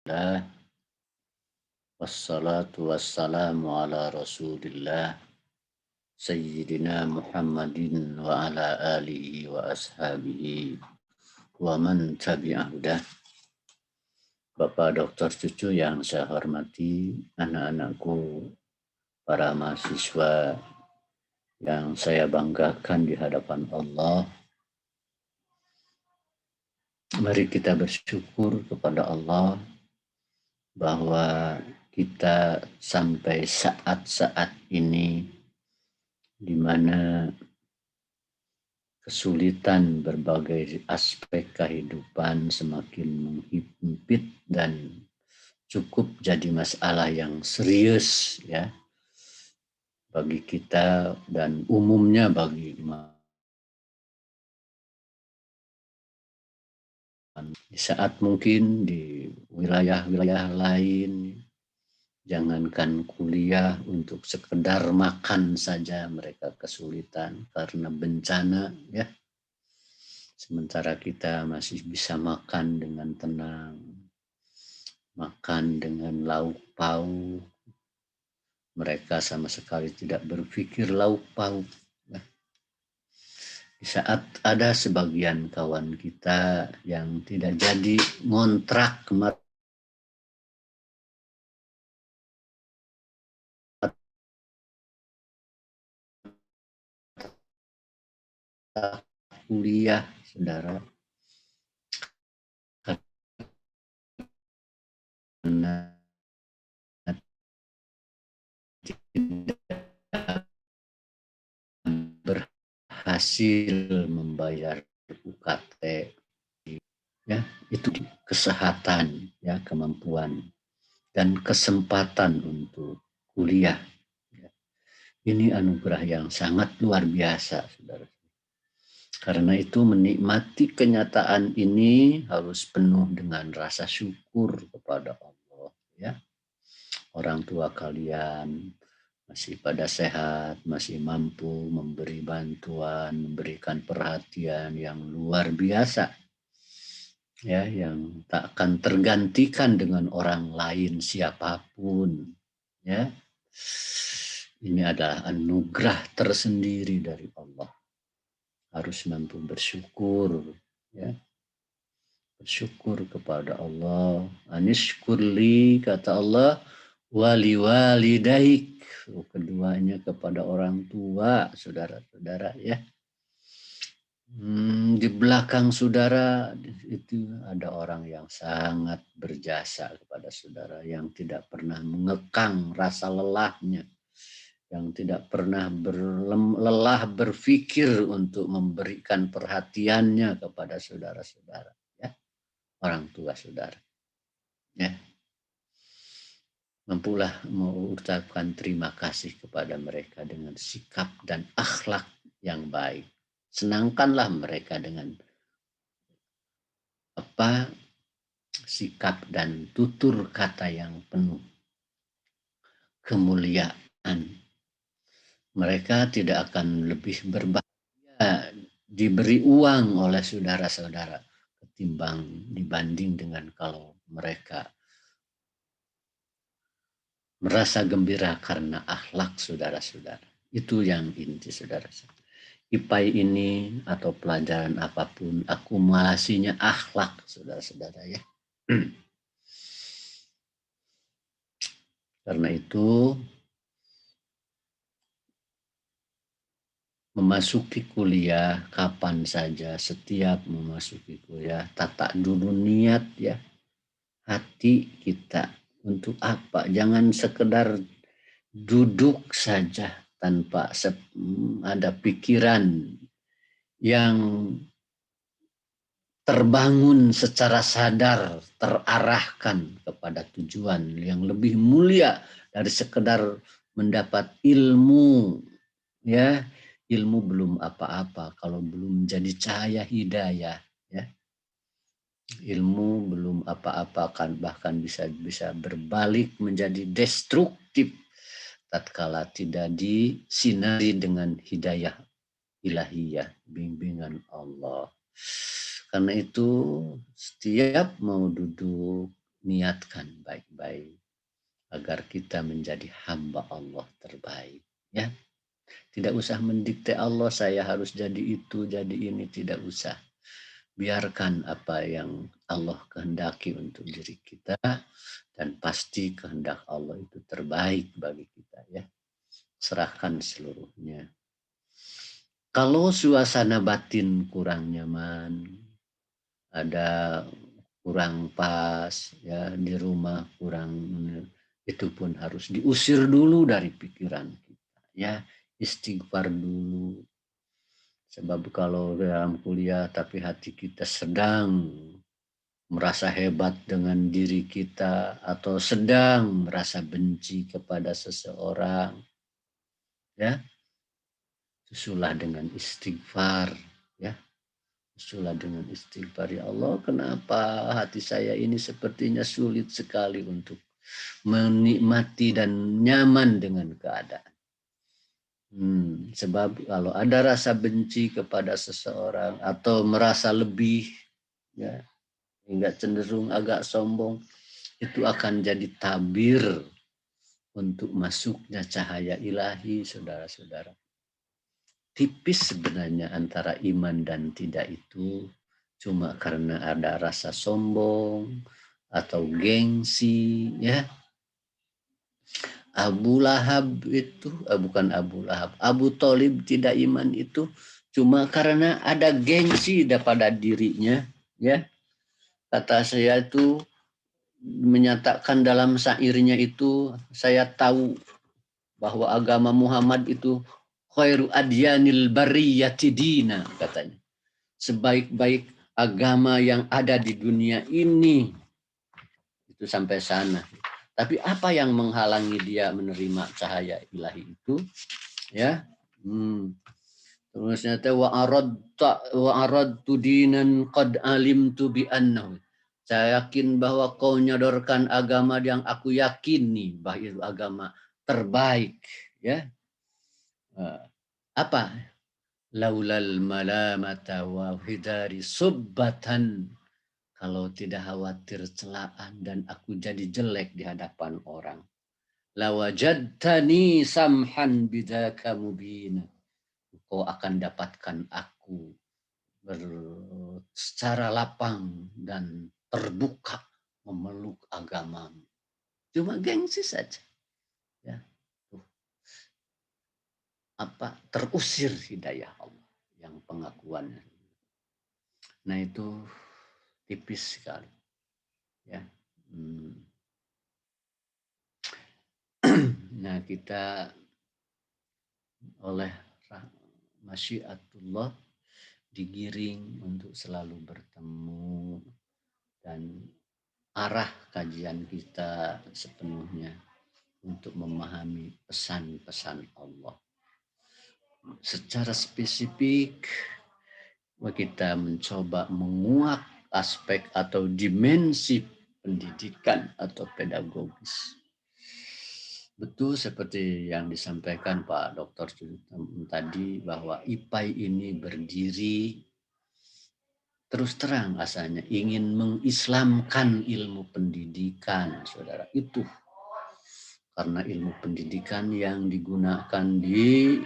Alhamdulillah, wassalatu wassalamu ala rasulillah Sayyidina Muhammadin wa ala alihi wa ashabihi wa man tabi'ahudah. Bapak Dokter Cucu yang saya hormati, anak-anakku, para mahasiswa yang saya banggakan di hadapan Allah. Mari kita bersyukur kepada Allah bahwa kita sampai saat-saat ini di mana kesulitan berbagai aspek kehidupan semakin menghimpit dan cukup jadi masalah yang serius ya bagi kita dan umumnya bagi di saat mungkin di wilayah-wilayah lain jangankan kuliah untuk sekedar makan saja mereka kesulitan karena bencana ya. Sementara kita masih bisa makan dengan tenang, makan dengan lauk pauk. Mereka sama sekali tidak berpikir lauk pauk. Di saat ada sebagian kawan kita yang tidak jadi ngontrak kemarin kuliah, saudara, karena tidak berhasil membayar UKT ya, itu kesehatan ya, kemampuan dan kesempatan untuk kuliah ya. Ini anugerah yang sangat luar biasa, saudara. Karena itu menikmati kenyataan ini harus penuh dengan rasa syukur kepada Allah ya. Orang tua kalian masih pada sehat, masih mampu memberi bantuan, memberikan perhatian yang luar biasa ya, yang tak akan tergantikan dengan orang lain siapapun ya. Ini adalah anugerah tersendiri dari Allah. Harus mampu bersyukur ya. Bersyukur kepada Allah. Anishkurli, kata Allah, wali walidaik. Keduanya kepada orang tua, saudara-saudara ya. Di belakang saudara itu ada orang yang sangat berjasa kepada saudara, yang tidak pernah mengekang rasa lelahnya, yang tidak pernah lelah berpikir untuk memberikan perhatiannya kepada saudara-saudara ya, orang tua saudara ya. Mampulah mengucapkan terima kasih kepada mereka dengan sikap dan akhlak yang baik. Senangkanlah mereka dengan sikap dan tutur kata yang penuh kemuliaan. Mereka tidak akan lebih berbahagia diberi uang oleh saudara-saudara ketimbang dibanding dengan kalau mereka merasa gembira karena akhlak saudara-saudara. Itu yang inti, saudara-saudara. IPAI ini atau pelajaran apapun akumulasinya akhlak, saudara-saudara ya. Karena itu memasuki kuliah kapan saja, setiap memasuki kuliah, tata dulu niat ya, hati kita untuk apa. Jangan sekedar duduk saja tanpa ada pikiran yang terbangun secara sadar, terarahkan kepada tujuan yang lebih mulia dari sekedar mendapat ilmu ya. Ilmu belum apa-apa kalau belum jadi cahaya hidayah ya. Ilmu belum apa-apa, kan bahkan bisa berbalik menjadi destruktif tatkala tidak disinari dengan hidayah ilahiyah, bimbingan Allah. Karena itu setiap mau duduk niatkan baik-baik agar kita menjadi hamba Allah terbaik. Ya, tidak usah mendikte Allah saya harus jadi itu, jadi ini, tidak usah. Biarkan apa yang Allah kehendaki untuk diri kita dan pasti kehendak Allah itu terbaik bagi kita ya. Serahkan seluruhnya. Kalau suasana batin kurang nyaman, ada kurang pas ya di rumah kurang, itu pun harus diusir dulu dari pikiran kita ya, istighfar dulu. Sebab kalau dalam kuliah tapi hati kita sedang merasa hebat dengan diri kita atau sedang merasa benci kepada seseorang ya, susulah dengan istighfar ya. Sulah dengan istighfar, ya Allah kenapa hati saya ini sepertinya sulit sekali untuk menikmati dan nyaman dengan keadaan. Sebab kalau ada rasa benci kepada seseorang atau merasa lebih, ya, hingga cenderung agak sombong, itu akan jadi tabir untuk masuknya cahaya ilahi, saudara-saudara. Tipis sebenarnya antara iman dan tidak itu cuma karena ada rasa sombong atau gengsi ya. Abu Lahab itu bukan Abu Lahab, Abu Thalib tidak iman itu cuma karena ada gengsi pada dirinya ya. Kata saya itu menyatakan dalam syairnya itu, saya tahu bahwa agama Muhammad itu khairu adyanil bariyati dina, katanya. Sebaik-baik agama yang ada di dunia ini. Itu sampai sana. Tapi apa yang menghalangi dia menerima cahaya ilahi itu? Ya. Terus nyata wa aradtu dinan qad alimtu bi annahu. Saya yakin bahwa kau nyodorkan agama yang aku yakini bahwa itu agama terbaik, ya. Apa? Laulal malamata wa hidari subbatan. Kalau tidak khawatir celaan dan aku jadi jelek di hadapan orang. Lawajadtani samhan bidaka mubina. Kau akan dapatkan aku secara lapang dan terbuka memeluk agamamu. Cuma gengsi saja. Ya. Terusir hidayah Allah yang pengakuannya. Nah itu tipis sekali. Ya. Nah kita oleh masyiatullah digiring untuk selalu bertemu dan arah kajian kita sepenuhnya untuk memahami pesan-pesan Allah. Secara spesifik kita mencoba menguak aspek atau dimensi pendidikan atau pedagogis. Betul seperti yang disampaikan Pak Dr. tadi bahwa IPAI ini berdiri terus terang asalnya ingin mengislamkan ilmu pendidikan, saudara. Itu karena ilmu pendidikan yang digunakan di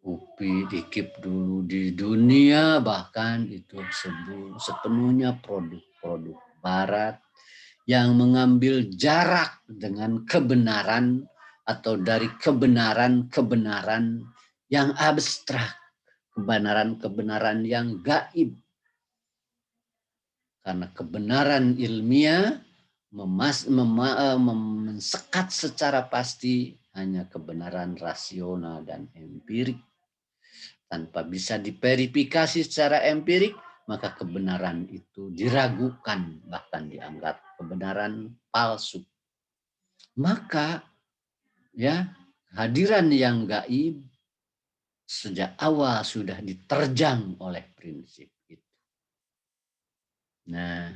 UPI, di KIP dulu, di dunia bahkan itu sepenuhnya produk-produk barat yang mengambil jarak dengan kebenaran atau dari kebenaran-kebenaran yang abstrak, kebenaran-kebenaran yang gaib. Karena kebenaran ilmiah mensekat secara pasti hanya kebenaran rasional dan empirik. Tanpa bisa diverifikasi secara empirik, maka kebenaran itu diragukan, bahkan dianggap kebenaran palsu. Maka ya hadiran yang gaib sejak awal sudah diterjang oleh prinsip itu. Nah,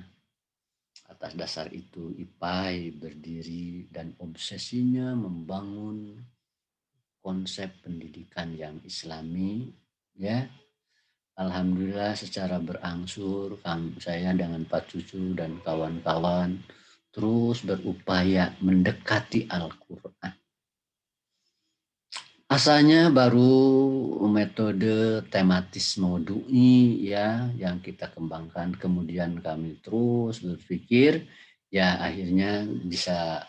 atas dasar itu IPAI berdiri dan obsesinya membangun konsep pendidikan yang Islami, ya. Alhamdulillah secara berangsur saya dengan Pak Cucu dan kawan-kawan terus berupaya mendekati Al-Quran. Asalnya baru metode tematis maudu'i ya yang kita kembangkan, kemudian kami terus berpikir ya akhirnya bisa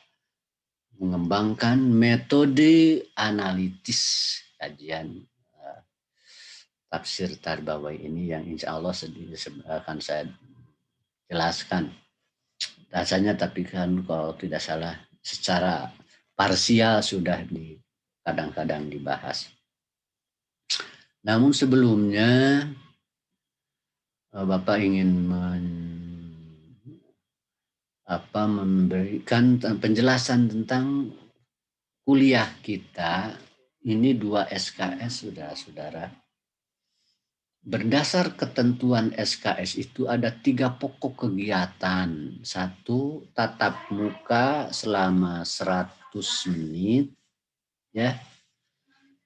mengembangkan metode analitis kajian tafsir Tarbawai ini yang insya Allah akan saya jelaskan. Rasanya tapi kan kalau tidak salah secara parsial sudah kadang-kadang dibahas. Namun sebelumnya Bapak ingin memberikan penjelasan tentang kuliah kita. Ini 2 SKS, saudara-saudara. Berdasar ketentuan SKS itu ada 3 pokok kegiatan. 1, tatap muka selama 100 menit. Ya.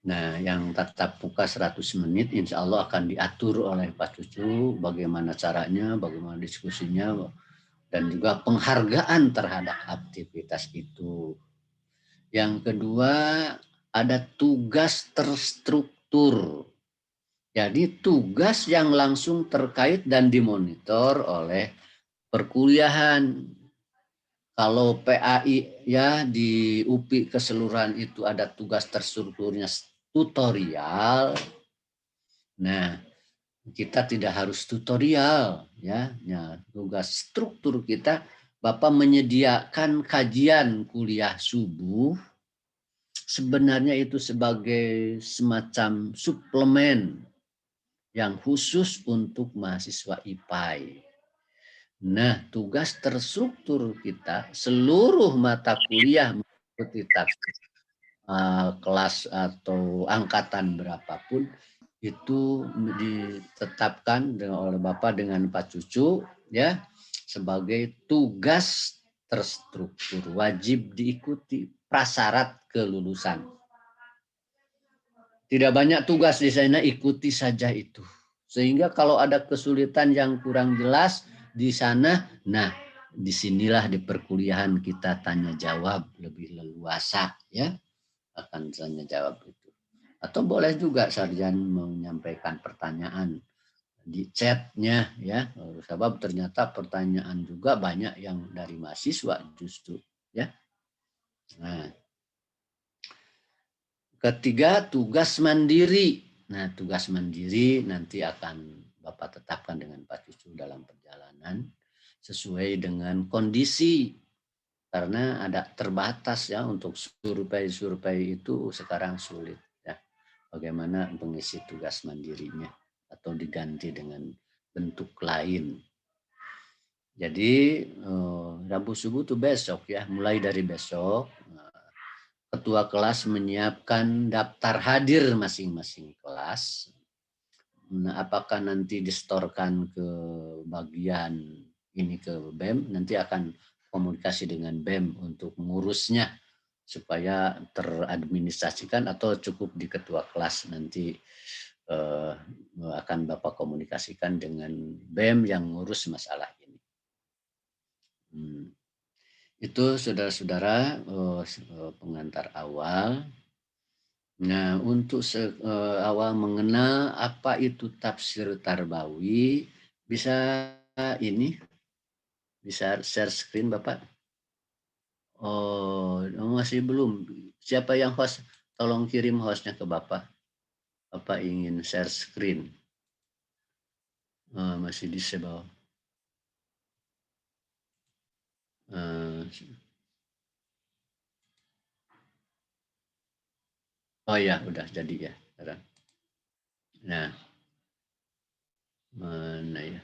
Nah, yang tatap muka 100 menit insya Allah akan diatur oleh Pak Cucu bagaimana caranya, bagaimana diskusinya, dan juga penghargaan terhadap aktivitas itu. Yang kedua, ada tugas terstruktur. Jadi tugas yang langsung terkait dan dimonitor oleh perkuliahan. Kalau PAI ya di UPI keseluruhan itu ada tugas terstrukturnya tutorial. Nah, kita tidak harus tutorial ya. Nah, tugas struktur kita Bapak menyediakan kajian kuliah subuh. Sebenarnya itu sebagai semacam suplemen yang khusus untuk mahasiswa IPAI. Nah, tugas terstruktur kita seluruh mata kuliah mengikuti kelas atau angkatan berapapun itu ditetapkan oleh Bapak dengan Pak Cucu ya sebagai tugas terstruktur, wajib diikuti prasyarat kelulusan. Tidak banyak tugas di sana, ikuti saja itu. Sehingga kalau ada kesulitan yang kurang jelas di sana, nah disinilah di perkuliahan kita tanya jawab lebih leluasa ya, akan tanya jawab itu. Atau boleh juga sarjan menyampaikan pertanyaan di chatnya ya, sebab ternyata pertanyaan juga banyak yang dari mahasiswa justru ya. Nah, ketiga, tugas mandiri. Nah, tugas mandiri nanti akan Bapak tetapkan dengan Pak Cucu dalam perjalanan sesuai dengan kondisi. Karena ada terbatas ya untuk survei itu sekarang sulit ya. Bagaimana mengisi tugas mandirinya atau diganti dengan bentuk lain. Jadi Rabu subuh itu besok ya, mulai dari besok ketua kelas menyiapkan daftar hadir masing-masing kelas. Nah, apakah nanti distorkan ke bagian ini ke BEM, nanti akan komunikasi dengan BEM untuk mengurusnya supaya teradministrasikan atau cukup di ketua kelas nanti akan Bapak komunikasikan dengan BEM yang ngurus masalah ini. Itu saudara-saudara pengantar awal. Nah, untuk awal mengenal apa itu tafsir Tarbawi, bisa ini, bisa share screen Bapak? Oh, masih belum. Siapa yang host? Tolong kirim hostnya ke Bapak. Bapak ingin share screen. Masih disable. Oh ya, udah jadi ya sekarang. Nah, mana ya?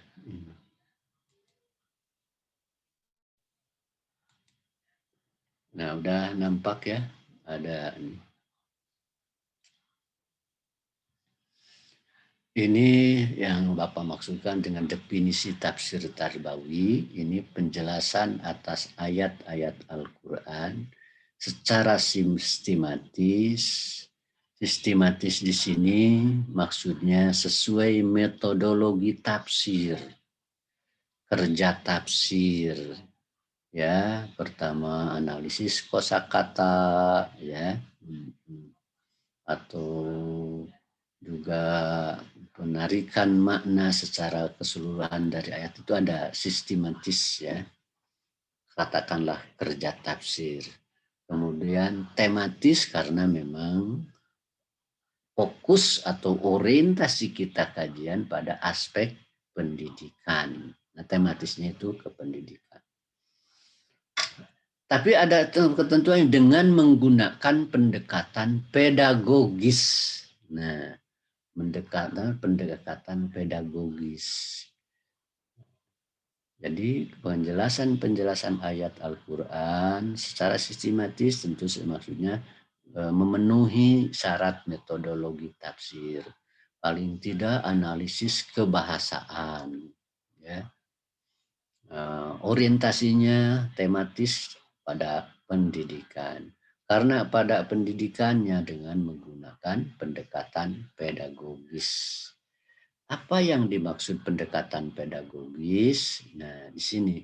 Nah, udah nampak ya, ada ini. Ini yang Bapak maksudkan dengan definisi tafsir Tarbawi, ini penjelasan atas ayat-ayat Al-Quran secara sistematis. Sistematis di sini maksudnya sesuai metodologi tafsir, kerja tafsir. Ya, pertama analisis kosakata, ya, atau juga penarikan makna secara keseluruhan dari ayat itu ada sistematis, ya, katakanlah kerja tafsir. Kemudian tematis karena memang fokus atau orientasi kita kajian pada aspek pendidikan. Nah, tematisnya itu ke pendidikan. Tapi ada ketentuan dengan menggunakan pendekatan pedagogis. Nah, pendekatan pedagogis. Jadi penjelasan ayat Al-Quran secara sistematis tentu maksudnya memenuhi syarat metodologi tafsir. Paling tidak analisis kebahasaan. Ya. Orientasinya tematis pada pendidikan. Karena pada pendidikannya dengan menggunakan pendekatan pedagogis. Apa yang dimaksud pendekatan pedagogis? Nah, di sini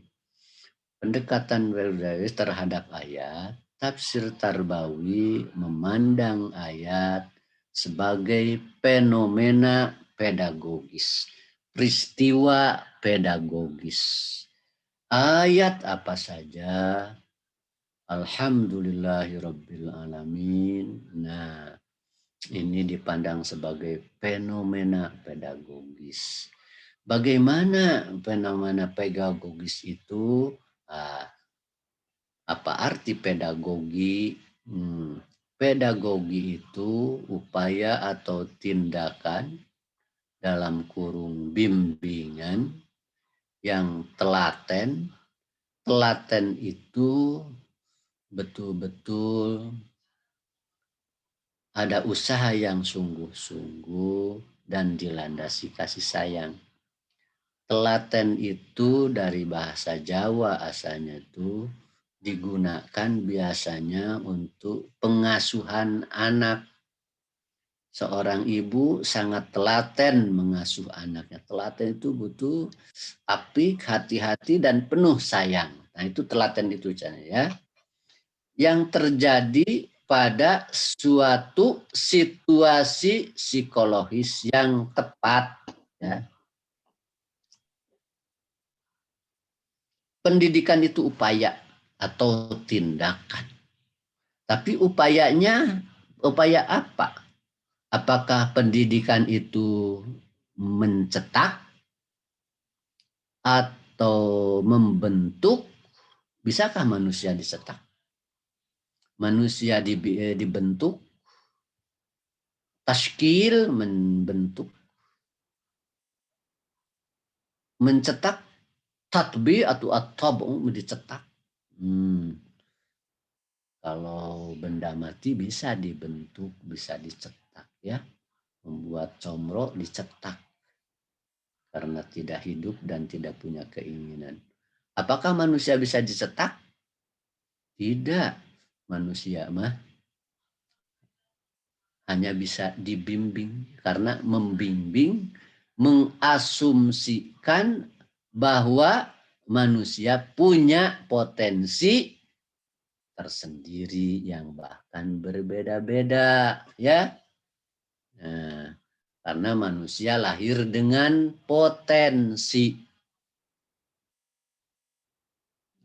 pendekatan pedagogis terhadap ayat, tafsir Tarbawi memandang ayat sebagai fenomena pedagogis, peristiwa pedagogis. Ayat apa saja, alhamdulillahirabbil alamin. Nah, ini dipandang sebagai fenomena pedagogis. Bagaimana fenomena pedagogis itu? Apa arti pedagogi? Pedagogi itu upaya atau tindakan dalam kurung bimbingan yang telaten. Telaten itu betul-betul ada usaha yang sungguh-sungguh dan dilandasi kasih sayang. Telaten itu dari bahasa Jawa asalnya itu digunakan biasanya untuk pengasuhan anak. Seorang ibu sangat telaten mengasuh anaknya. Telaten itu butuh apik, hati-hati, dan penuh sayang. Nah, itu telaten itu ya. Yang terjadi pada suatu situasi psikologis yang tepat. Ya. Pendidikan itu upaya atau tindakan. Tapi upaya apa? Apakah pendidikan itu mencetak atau membentuk? Bisakah manusia dicetak? Manusia dibentuk, tashkil membentuk, mencetak, tatbi atau at-tabu dicetak. Kalau benda mati bisa dibentuk, bisa dicetak, ya. Membuat comro dicetak karena tidak hidup dan tidak punya keinginan. Apakah manusia bisa dicetak? Tidak. Manusia mah hanya bisa dibimbing, karena membimbing mengasumsikan bahwa manusia punya potensi tersendiri yang bahkan berbeda-beda, ya. Nah, karena manusia lahir dengan potensi.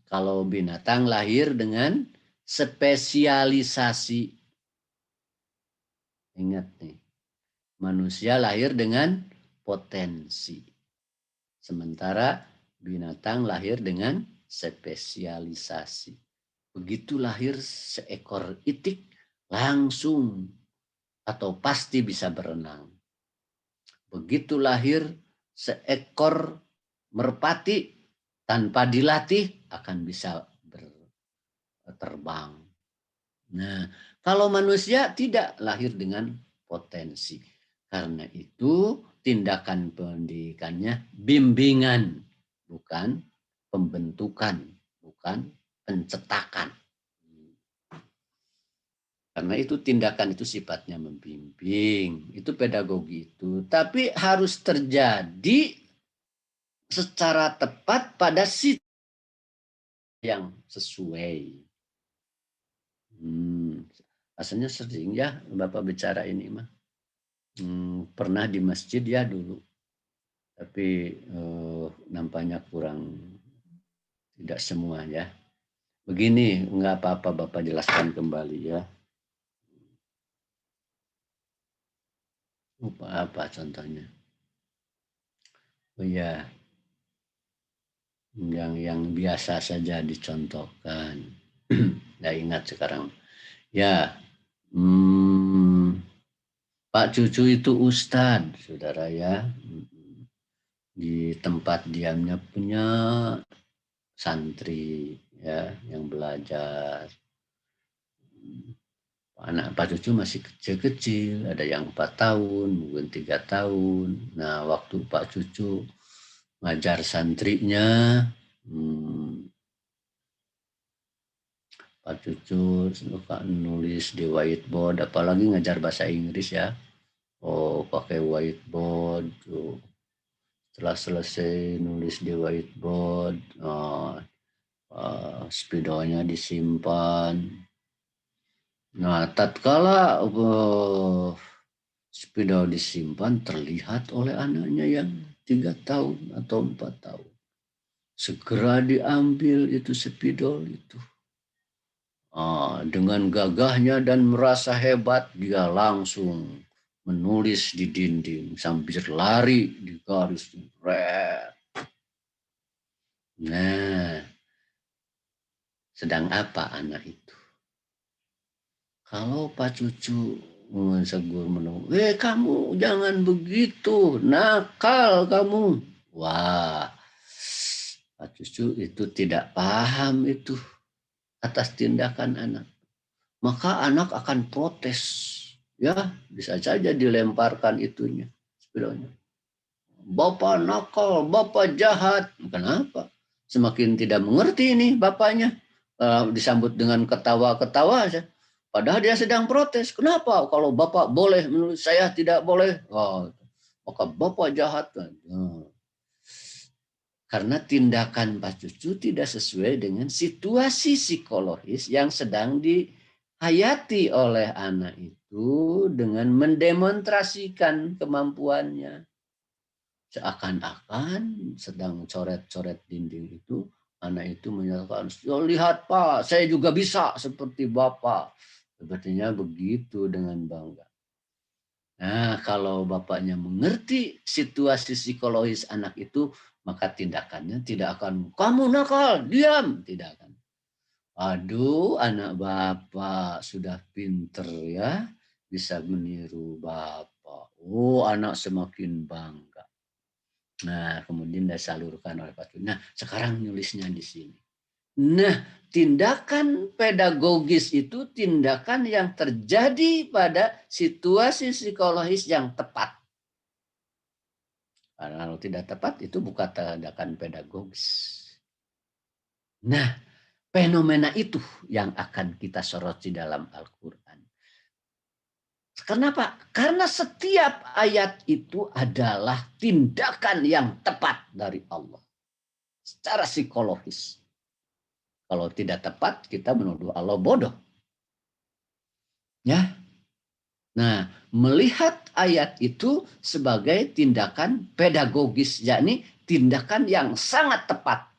Kalau binatang lahir dengan spesialisasi. Ingat nih, manusia lahir dengan potensi. Sementara binatang lahir dengan spesialisasi. Begitu lahir seekor itik, langsung atau pasti bisa berenang. Begitu lahir seekor merpati, tanpa dilatih akan bisa terbang. Nah, kalau manusia tidak lahir dengan potensi. Karena itu tindakan pendidikannya bimbingan, bukan pembentukan, bukan pencetakan. Karena itu tindakan itu sifatnya membimbing, itu pedagogi itu. Tapi harus terjadi secara tepat pada yang sesuai. Rasanya sering ya Bapak bicara ini mah. Pernah di masjid ya dulu, tapi nampaknya kurang, tidak semua ya. Begini, enggak apa-apa Bapak jelaskan kembali ya. Apa contohnya? Oh ya, yang biasa saja dicontohkan. Nggak ingat sekarang. Ya, Pak Cucu itu Ustadz, saudara ya. Di tempat diamnya punya santri ya yang belajar. Anak Pak Cucu masih kecil-kecil, ada yang 4 tahun, mungkin 3 tahun. Nah, waktu Pak Cucu ngajar santrinya, Pak Cucu suka nulis di whiteboard, apalagi ngajar bahasa Inggris ya. Oh, pakai whiteboard. Tuh. Setelah selesai nulis di whiteboard, spidolnya disimpan. Nah, tatkala spidol disimpan terlihat oleh anaknya yang 3 tahun atau 4 tahun. Segera diambil itu spidol itu. Dengan gagahnya dan merasa hebat, dia langsung menulis di dinding sambil lari di garis. Nah, sedang apa anak itu? Kalau Pak Cucu segur menunggu, kamu jangan begitu, nakal kamu. Wah, Pak Cucu itu tidak paham itu atas tindakan anak. Maka anak akan protes. Ya, bisa saja dilemparkan itunya, spidolnya. Bapak nakal, bapak jahat. Kenapa? Semakin tidak mengerti ini bapaknya. Disambut dengan ketawa-ketawa saja. Padahal dia sedang protes. Kenapa? Kalau bapak boleh, menurut saya tidak boleh. Maka bapak jahat. Karena tindakan Pak Cucu tidak sesuai dengan situasi psikologis yang sedang dihayati oleh anak itu dengan mendemonstrasikan kemampuannya. Seakan-akan sedang coret-coret dinding itu, anak itu menyatakan, lihat Pak, saya juga bisa seperti Bapak. Sepertinya begitu dengan bangga. Nah, kalau bapaknya mengerti situasi psikologis anak itu, maka tindakannya tidak akan, kamu nakal, diam. Tidak akan. Aduh, anak bapak sudah pinter ya, bisa meniru bapak. Oh, anak semakin bangga. Nah, kemudian disalurkan oleh Pak Cucu. Nah, sekarang nulisnya di sini. Nah, tindakan pedagogis itu tindakan yang terjadi pada situasi psikologis yang tepat. Kalau tidak tepat itu bukan tindakan pedagogis. Nah, fenomena itu yang akan kita soroti dalam Al-Quran. Kenapa? Karena setiap ayat itu adalah tindakan yang tepat dari Allah. Secara psikologis. Kalau tidak tepat, kita menuduh Allah bodoh. Ya. Nah, melihat ayat itu sebagai tindakan pedagogis, yakni tindakan yang sangat tepat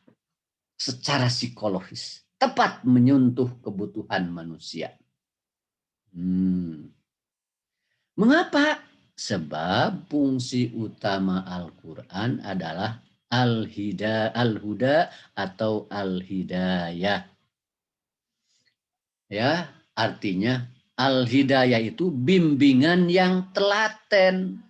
secara psikologis, tepat menyentuh kebutuhan manusia. Mengapa? Sebab fungsi utama Al-Quran adalah al-huda atau al-hidayah. Ya, artinya al-hidayah itu bimbingan yang telaten.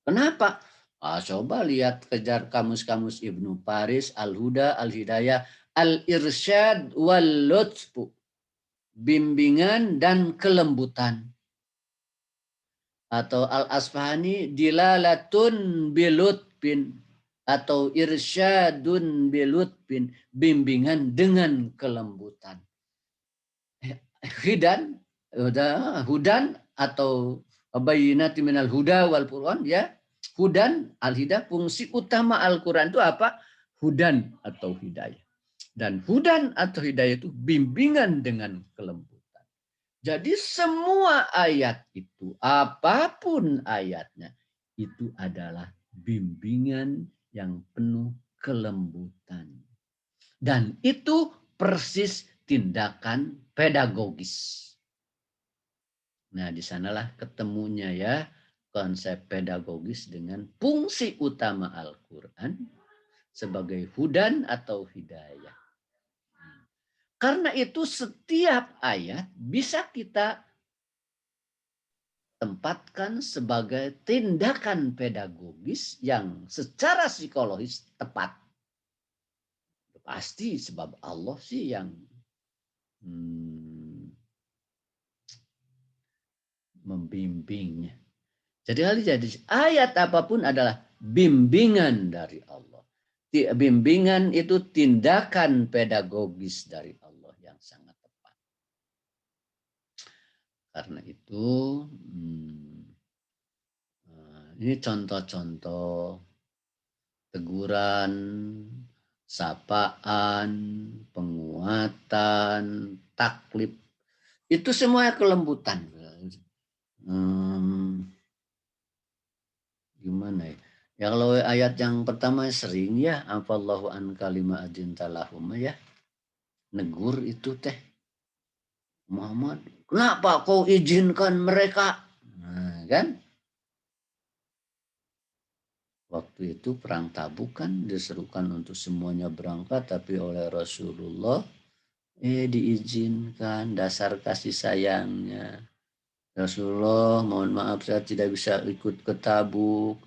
Kenapa? Coba lihat kejar kamus-kamus Ibnu Faris, al-huda, al-hidayah, al-irsyad wal-lutfu. Bimbingan dan kelembutan. Atau al-Asfahani dilalatun bilutbin atau irsyadun bilutbin, bimbingan dengan kelembutan. Hudan atau bayinati minal huda wal Qur'an ya. Hudan al-hidah, fungsi utama Al-Qur'an itu apa? Hudan atau hidayah. Dan hudan atau hidayah itu bimbingan dengan kelembutan. Jadi semua ayat itu, apapun ayatnya, itu adalah bimbingan yang penuh kelembutan. Dan itu persis tindakan pedagogis. Nah, di sanalah ketemunya ya konsep pedagogis dengan fungsi utama Al-Quran sebagai hudan atau hidayah. Karena itu setiap ayat bisa kita tempatkan sebagai tindakan pedagogis yang secara psikologis tepat. Pasti sebab Allah sih yang membimbingnya. Jadi ayat apapun adalah bimbingan dari Allah. Bimbingan itu tindakan pedagogis dari Allah yang sangat tepat. Karena itu ini contoh-contoh teguran, sapaan, penguatan, taklif. Itu semuanya kelembutan. Gimana ya? Ya kalau ayat yang pertama sering ya, afallahu an kalima adin talahum ya. Negur itu teh. Muhammad, kenapa kau izinkan mereka? Nah, kan? Waktu itu perang Tabuk kan diserukan untuk semuanya berangkat, tapi oleh Rasulullah diizinkan, dasar kasih sayangnya. Rasulullah, mohon maaf saya tidak bisa ikut ke Tabuk.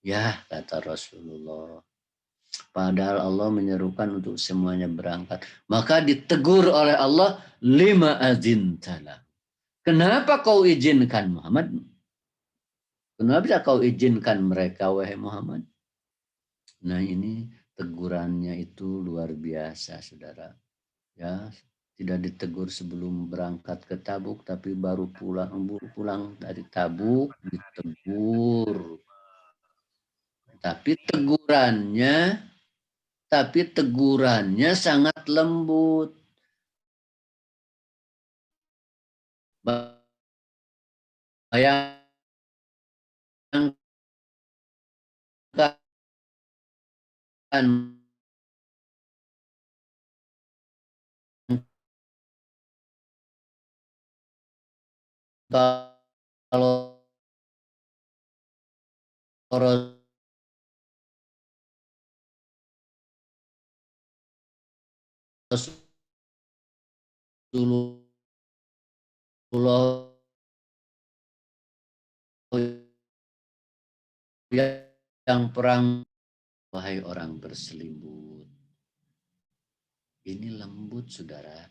Ya, kata Rasulullah. Padahal Allah menyerukan untuk semuanya berangkat. Maka ditegur oleh Allah, lima azintalah. Kenapa kau izinkan Muhammad? Kenapa bisa kau izinkan mereka, wahai Muhammad? Nah ini tegurannya itu luar biasa, saudara. Ya, tidak ditegur sebelum berangkat ke Tabuk, tapi baru pulang dari Tabuk ditegur. Tapi tegurannya sangat lembut. Bayangkan kalau Rasulullah yang perang, wahai orang berselimut. Ini lembut, saudara.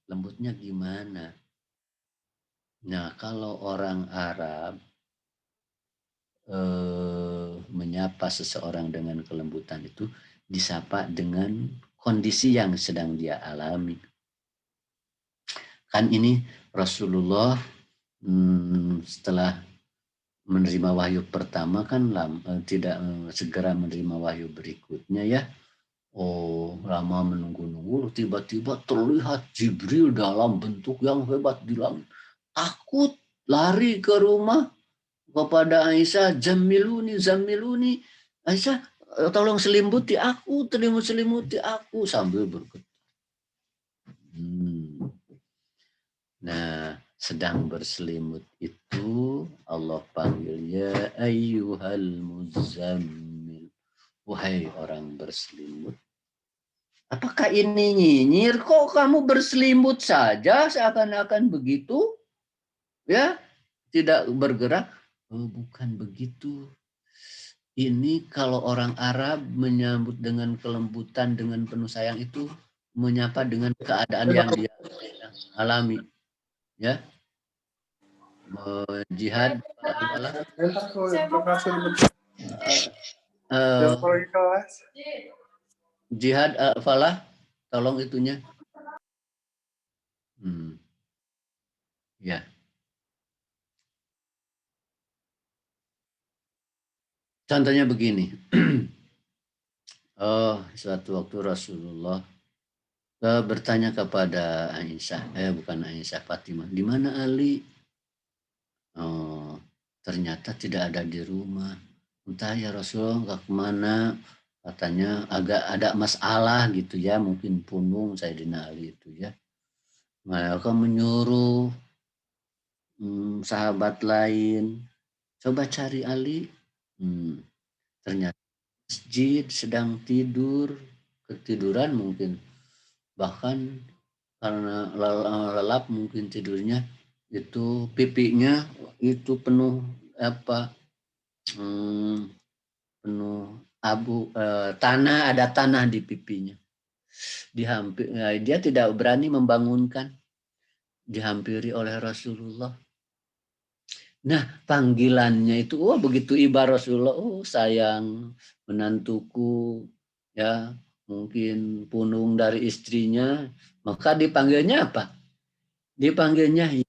Lembutnya gimana? Nah, kalau orang Arab menyapa seseorang dengan kelembutan itu disapa dengan kondisi yang sedang dia alami. Kan ini Rasulullah setelah menerima wahyu pertama kan tidak segera menerima wahyu berikutnya ya. Oh, lama menunggu-nunggu, tiba-tiba terlihat Jibril dalam bentuk yang hebat di langit. Takut, lari ke rumah kepada Aisyah, Zamiluni. Aisyah, tolong selimuti aku, selimuti aku sambil bergetar. Nah, sedang berselimut itu Allah panggil ya ayyuhal muzammil. Wahai orang berselimut. Apakah ini nyinyir? Kok kamu berselimut saja seakan-akan begitu? Ya, tidak bergerak. Oh, bukan begitu. Ini kalau orang Arab menyambut dengan kelembutan, dengan penuh sayang itu menyapa dengan keadaan yang dia alami. Ya, jihad jihad falah, tolong itunya. Ya. Contohnya begini. Oh, suatu waktu Rasulullah bertanya kepada Aisyah, bukan Aisyah, Fatimah, di mana Ali? Oh, ternyata tidak ada di rumah. Entah ya Rasulullah nggak kemana, katanya agak ada masalah gitu ya, mungkin punggung Sayyidina Ali itu ya. Mereka menyuruh sahabat lain, coba cari Ali. Ternyata masjid sedang tidur, ketiduran mungkin, bahkan karena lelap mungkin tidurnya itu pipinya itu penuh apa, penuh abu, tanah, ada tanah di pipinya. Dia tidak berani membangunkan, dihampiri oleh Rasulullah. Nah, panggilannya itu, begitu iba Rasulullah, sayang menantuku, ya mungkin punung dari istrinya, maka dipanggilnya apa? Dipanggilnya ya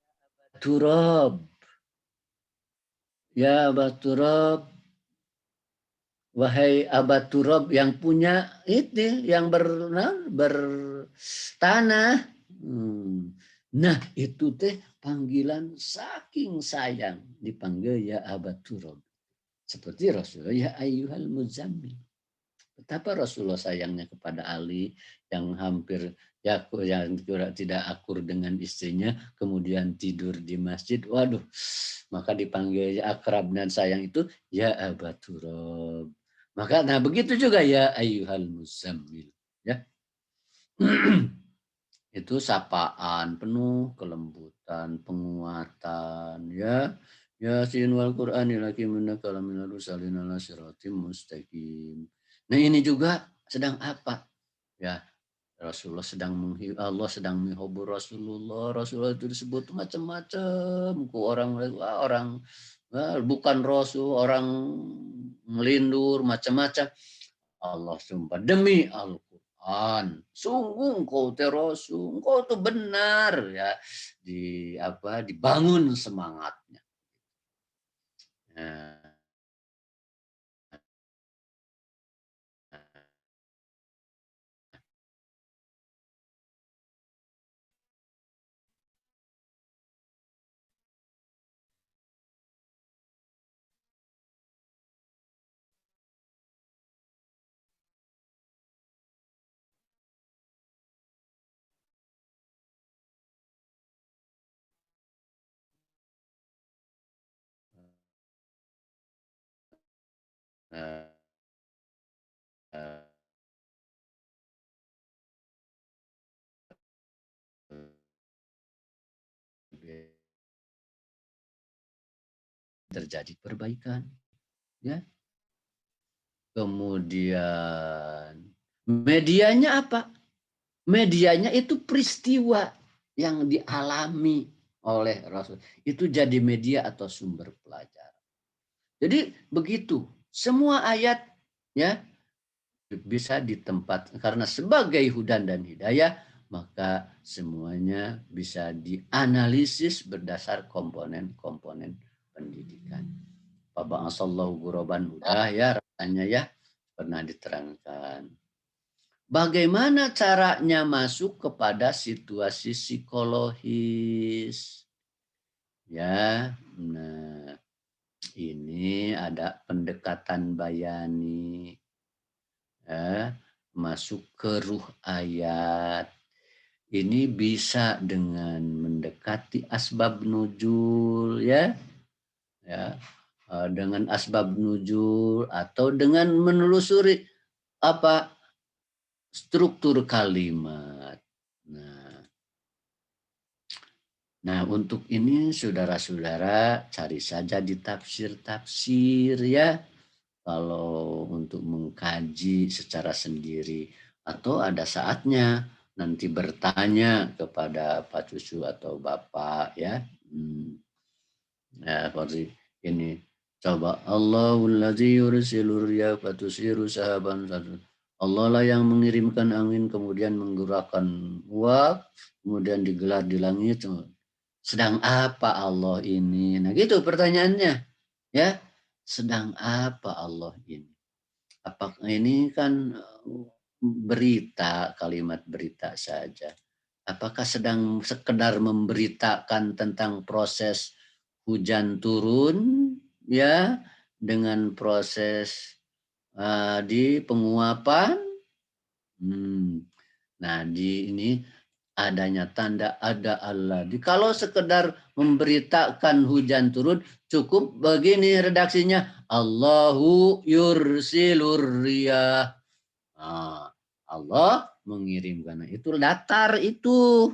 Turab, ya Turab, wahai Abad Turab yang punya itu, yang bertanah. Nah itu teh panggilan saking sayang, dipanggil ya Abad Turab. Seperti Rasulullah ya ayyuhal muzammil. Betapa Rasulullah sayangnya kepada Ali yang hampir yang tidak akur dengan istrinya, kemudian tidur di masjid. Waduh, maka dipanggil akrab dan sayang itu ya Aba Turab. Maka nah begitu juga ya ayyuhal muzammil. Ya. Itu sapaan penuh kelembutan, penguatan ya. Yasin wal Qur'anil hakim innaka laminal mursalin ala siratim mustaqim. Nah ini juga sedang apa? Ya Rasulullah sedang Allah sedang menghibur Rasulullah. Rasulullah itu disebut macam-macam. Orang bukan Rasul, orang melindur macam-macam. Allah sumpah demi Al-Quran, sungguh engkau terosu, engkau itu benar ya, dibangun semangatnya. Nah, terjadi perbaikan, ya. Kemudian medianya apa? Medianya itu peristiwa yang dialami oleh Rasul. Itu jadi media atau sumber pelajaran. Jadi begitu, semua ayat ya bisa ditempat karena sebagai hudan dan hidayah, maka semuanya bisa dianalisis berdasar komponen-komponen pendidikan. Bapak Asallahu Guroban udah ya rasanya ya pernah diterangkan. Bagaimana caranya masuk kepada situasi psikologis? Ya, nah ini ada pendekatan bayani, masuk ke ruh ayat. Ini bisa dengan mendekati asbab nuzul ya, dengan asbab nuzul atau dengan menelusuri apa struktur kalimat. Nah, untuk ini saudara-saudara cari saja di tafsir-tafsir ya. Kalau untuk mengkaji secara sendiri atau ada saatnya nanti bertanya kepada Pak Cucu atau Bapak ya. Nah, seperti ini. Coba Allahul ladzi yursilur riyaha fatusiru sahaban. Allah lah yang mengirimkan angin kemudian menggerakkan uap kemudian digelar di langit. Sedang apa Allah ini? Nah gitu pertanyaannya. Ya, sedang apa Allah ini? Apakah ini kan berita, kalimat berita saja. Apakah sedang sekedar memberitakan tentang proses hujan turun ya dengan proses di penguapan? Nah, di ini adanya tanda ada Allah. Kalau sekedar memberitakan hujan turun, cukup begini redaksinya. Allahu yursilur riyah. Nah, Allah mengirimkan. Itu datar itu.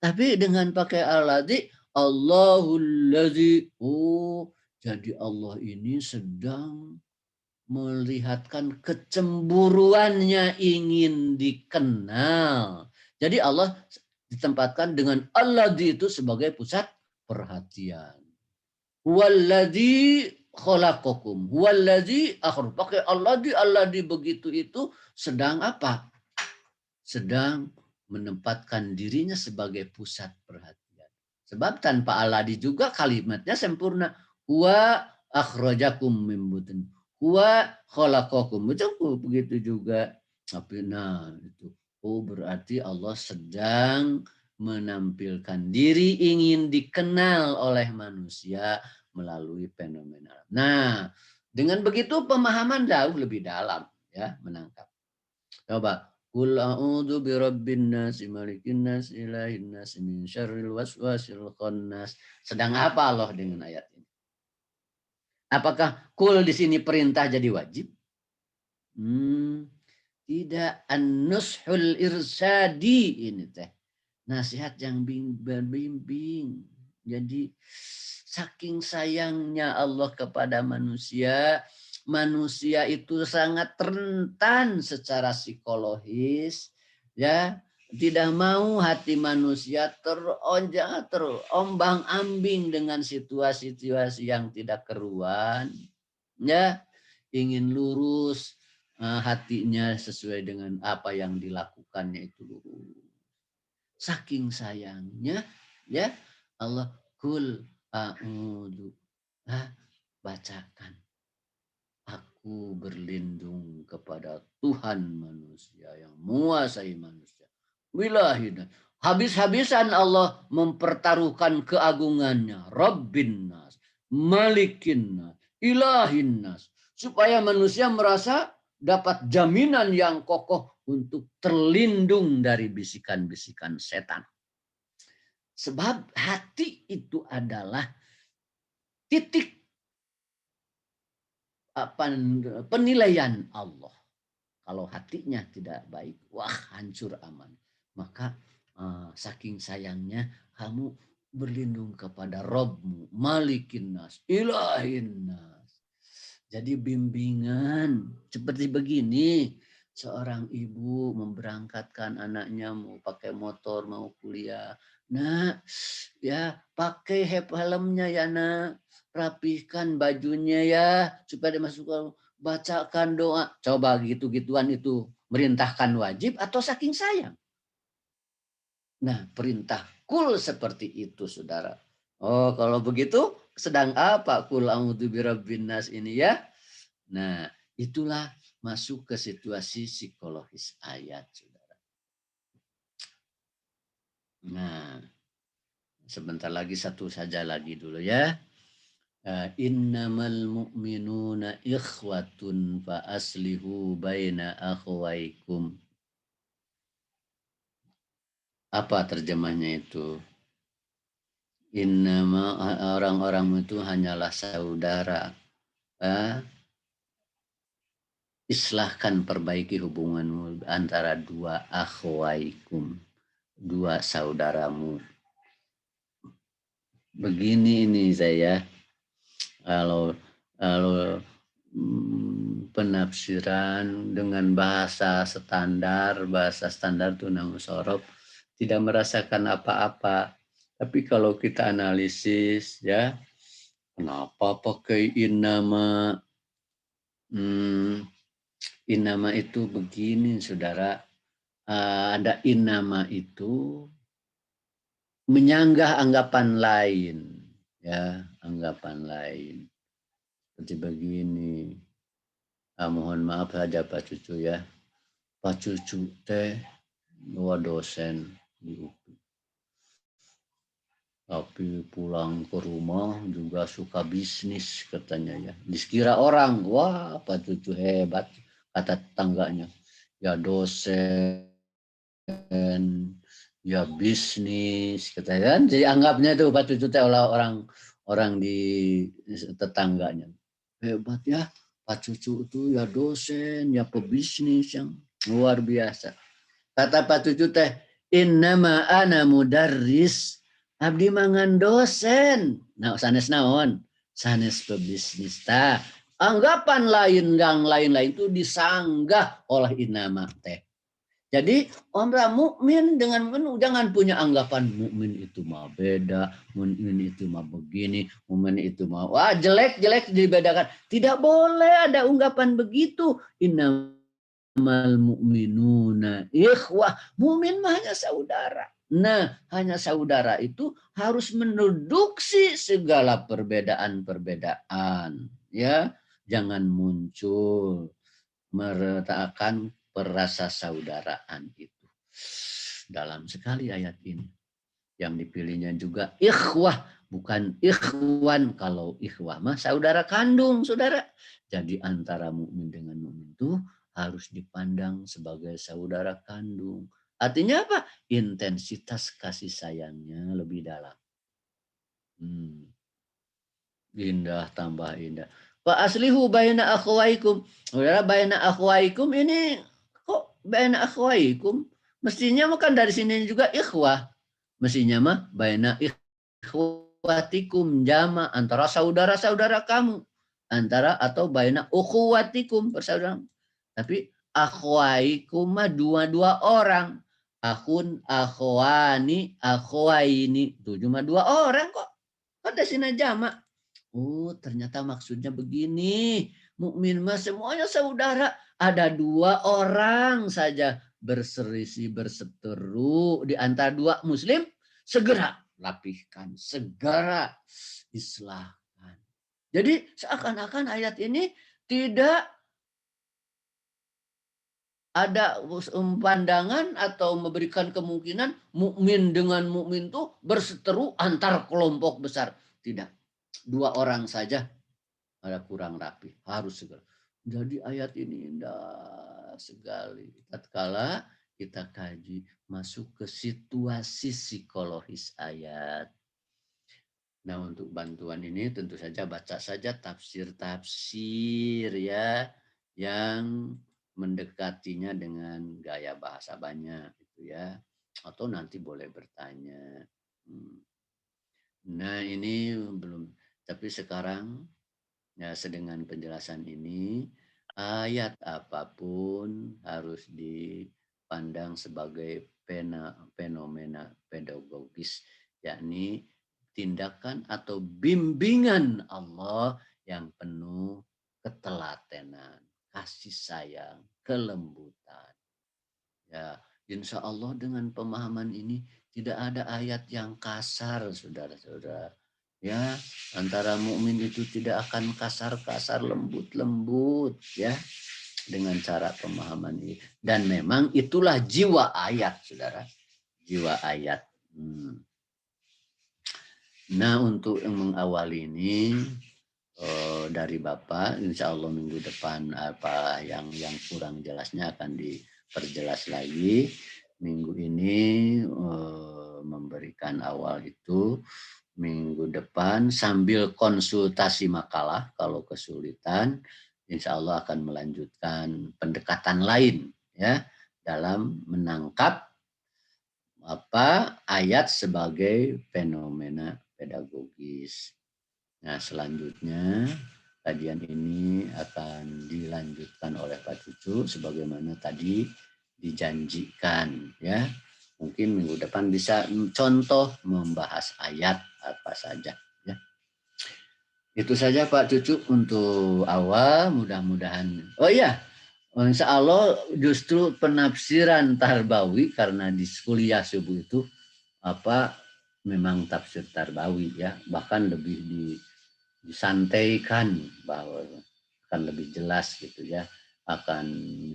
Tapi dengan pakai alladzi, Allahul ladzi. Oh, jadi Allah ini sedang melihatkan kecemburuannya ingin dikenal. Jadi Allah ditempatkan dengan alladzi itu sebagai pusat perhatian. Walladzi khalaqakum. Walladzi akhir. Pakai alladzi begitu itu sedang apa? Sedang menempatkan dirinya sebagai pusat perhatian. Sebab tanpa alladzi juga kalimatnya sempurna. Wa akhrajakum min butun. Wa khalaqakum. Betul begitu juga. Tapi nah itu. Oh berarti Allah sedang menampilkan diri ingin dikenal oleh manusia melalui fenomena. Nah, dengan begitu pemahaman jauh lebih dalam ya menangkap. Coba Qul a'udzu birabbin nas, malikin nas, ilahin nas, min syarril waswasil khannas. Sedang apa Allah dengan ayat ini? Apakah kul di sini perintah jadi wajib? Tidak, an-nushul irsadi ini teh. Nasihat yang berbimbing. Jadi saking sayangnya Allah kepada manusia, manusia itu sangat rentan secara psikologis, ya. Tidak mau hati manusia terombang-ambing dengan situasi-situasi yang tidak keruan, ya. Ingin lurus hatinya sesuai dengan apa yang dilakukannya itu lurus. Saking sayangnya ya Allah kul a'udzu bacakan aku berlindung kepada Tuhan manusia yang menguasai manusia. Wilahidan. Habis-habisan Allah mempertaruhkan keagungannya. Rabbin nas, malikin nas, ilahin nas. Supaya manusia merasa dapat jaminan yang kokoh untuk terlindung dari bisikan-bisikan setan. Sebab hati itu adalah titik penilaian Allah. Kalau hatinya tidak baik, wah hancur aman. Maka saking sayangnya kamu berlindung kepada Rabbmu, Malikin Nas, Ilahin Nas. Jadi bimbingan seperti begini. Seorang ibu memberangkatkan anaknya mau pakai motor, mau kuliah. Nah, ya pakai helmnya ya nak. Rapihkan bajunya ya supaya dia masuk ke bacakan doa. Coba gitu-gituan itu merintahkan wajib atau saking sayang. Nah, perintah kul seperti itu, saudara. Oh, kalau begitu sedang apa kul a'udzu birabbin nas ini ya? Nah, itulah masuk ke situasi psikologis ayat, saudara. Nah, sebentar lagi satu saja lagi dulu ya. Innamal mu'minuna ikhwatun fa aslihu baina akhwaikum. Apa terjemahnya itu? Innama orang-orang itu hanyalah saudara. Islahkan perbaiki hubunganmu antara dua akhwaikum, dua saudaramu. Begini ini saya kalau penafsiran dengan bahasa standar itu namun sorob tidak merasakan apa-apa. Tapi kalau kita analisis ya, kenapa pakai innama? Innama itu begini, saudara. Ada innama itu menyanggah anggapan lain, ya anggapan lain seperti begini. Mohon maaf saja Pak Cucu ya. Pak Cucu teh dua dosen di UPI. Tapi pulang ke rumah juga suka bisnis katanya ya. Dikira orang, wah Pak Cucu hebat kata tetangganya. Ya dosen, ya bisnis katanya kan. Jadi anggapnya tuh Pak Cucu teh orang di tetangganya. Hebat ya Pak Cucu itu ya dosen, ya pebisnis yang luar biasa. Kata Pak Cucu teh, innama ana mudarris, abdi mangan dosen. Nah, sanes naon? Sanes pebisnis tah. Anggapan lain yang lain-lain itu disanggah oleh innama teh. Jadi orang mukmin dengan mukmin jangan punya anggapan mukmin itu mah beda, mukmin itu mah begini, mukmin itu mah wah jelek dibedakan. Tidak boleh ada unggapan begitu. Innamal mu'minuna ikhwah. Mukmin mah hanya saudara. Nah, hanya saudara itu harus menduduksi segala perbedaan-perbedaan, ya. Jangan muncul meletakkan perasa saudaraan itu. Dalam sekali ayat ini. Yang dipilihnya juga ikhwah, bukan ikhwan. Kalau ikhwah mah saudara kandung, saudara. Jadi antara mukmin dengan mukmin itu harus dipandang sebagai saudara kandung. Artinya apa? Intensitas kasih sayangnya lebih dalam. Indah tambah indah. Fa aslihu baina akhwaikum. Saudara baina akhwaikum ini kok baina akhwaikum? Mestinya makan dari sini juga ikhwah. Mestinya mah baina ikhwatikum jama antara saudara-saudara kamu. Antara atau baina ukhuwatikum persaudaraan. Tapi akhwaikum mah dua-dua orang. Akhun, akhwani, akhwaini. Itu cuma dua orang kok. Ada sini jama. Oh, ternyata maksudnya begini. Mukmin mah semuanya saudara. Ada dua orang saja berselisih berseteru di antara dua muslim, segera lapihkan, segera islahkan. Jadi seakan-akan ayat ini tidak ada pandangan atau memberikan kemungkinan mukmin dengan mukmin itu berseteru antar kelompok besar. Tidak. Dua orang saja ada kurang rapi, harus segera. Jadi ayat ini indah sekali. Tatkala kita kaji masuk ke situasi psikologis ayat. Nah, untuk bantuan ini tentu saja baca saja tafsir-tafsir ya yang mendekatinya dengan gaya bahasa banyak gitu ya. Atau nanti boleh bertanya. Nah, ini belum, tapi sekarang ya sedengan penjelasan ini ayat apapun harus dipandang sebagai fenomena pedagogis, yakni tindakan atau bimbingan Allah yang penuh ketelatenan, kasih sayang, kelembutan. Ya, insya Allah dengan pemahaman ini tidak ada ayat yang kasar, saudara-saudara. Ya, antara mukmin itu tidak akan kasar-kasar, lembut-lembut, ya, dengan cara pemahaman ini. Dan memang itulah jiwa ayat, saudara. Jiwa ayat. Nah, untuk yang mengawali ini dari Bapak, insya Allah minggu depan apa yang kurang jelasnya akan diperjelas lagi. Minggu ini memberikan awal itu, minggu depan sambil konsultasi makalah kalau kesulitan, insya Allah akan melanjutkan pendekatan lain ya dalam menangkap ayat sebagai fenomena pedagogis. Nah, selanjutnya kajian ini akan dilanjutkan oleh Pak Cucu sebagaimana tadi dijanjikan ya. Mungkin minggu depan bisa contoh membahas ayat apa saja ya. Itu saja Pak Cucu untuk awal, mudah-mudahan. Oh iya, insya Allah justru penafsiran Tarbawi karena di kuliah subuh itu memang tafsir Tarbawi ya, bahkan lebih disantaikan bahwa akan lebih jelas gitu ya, akan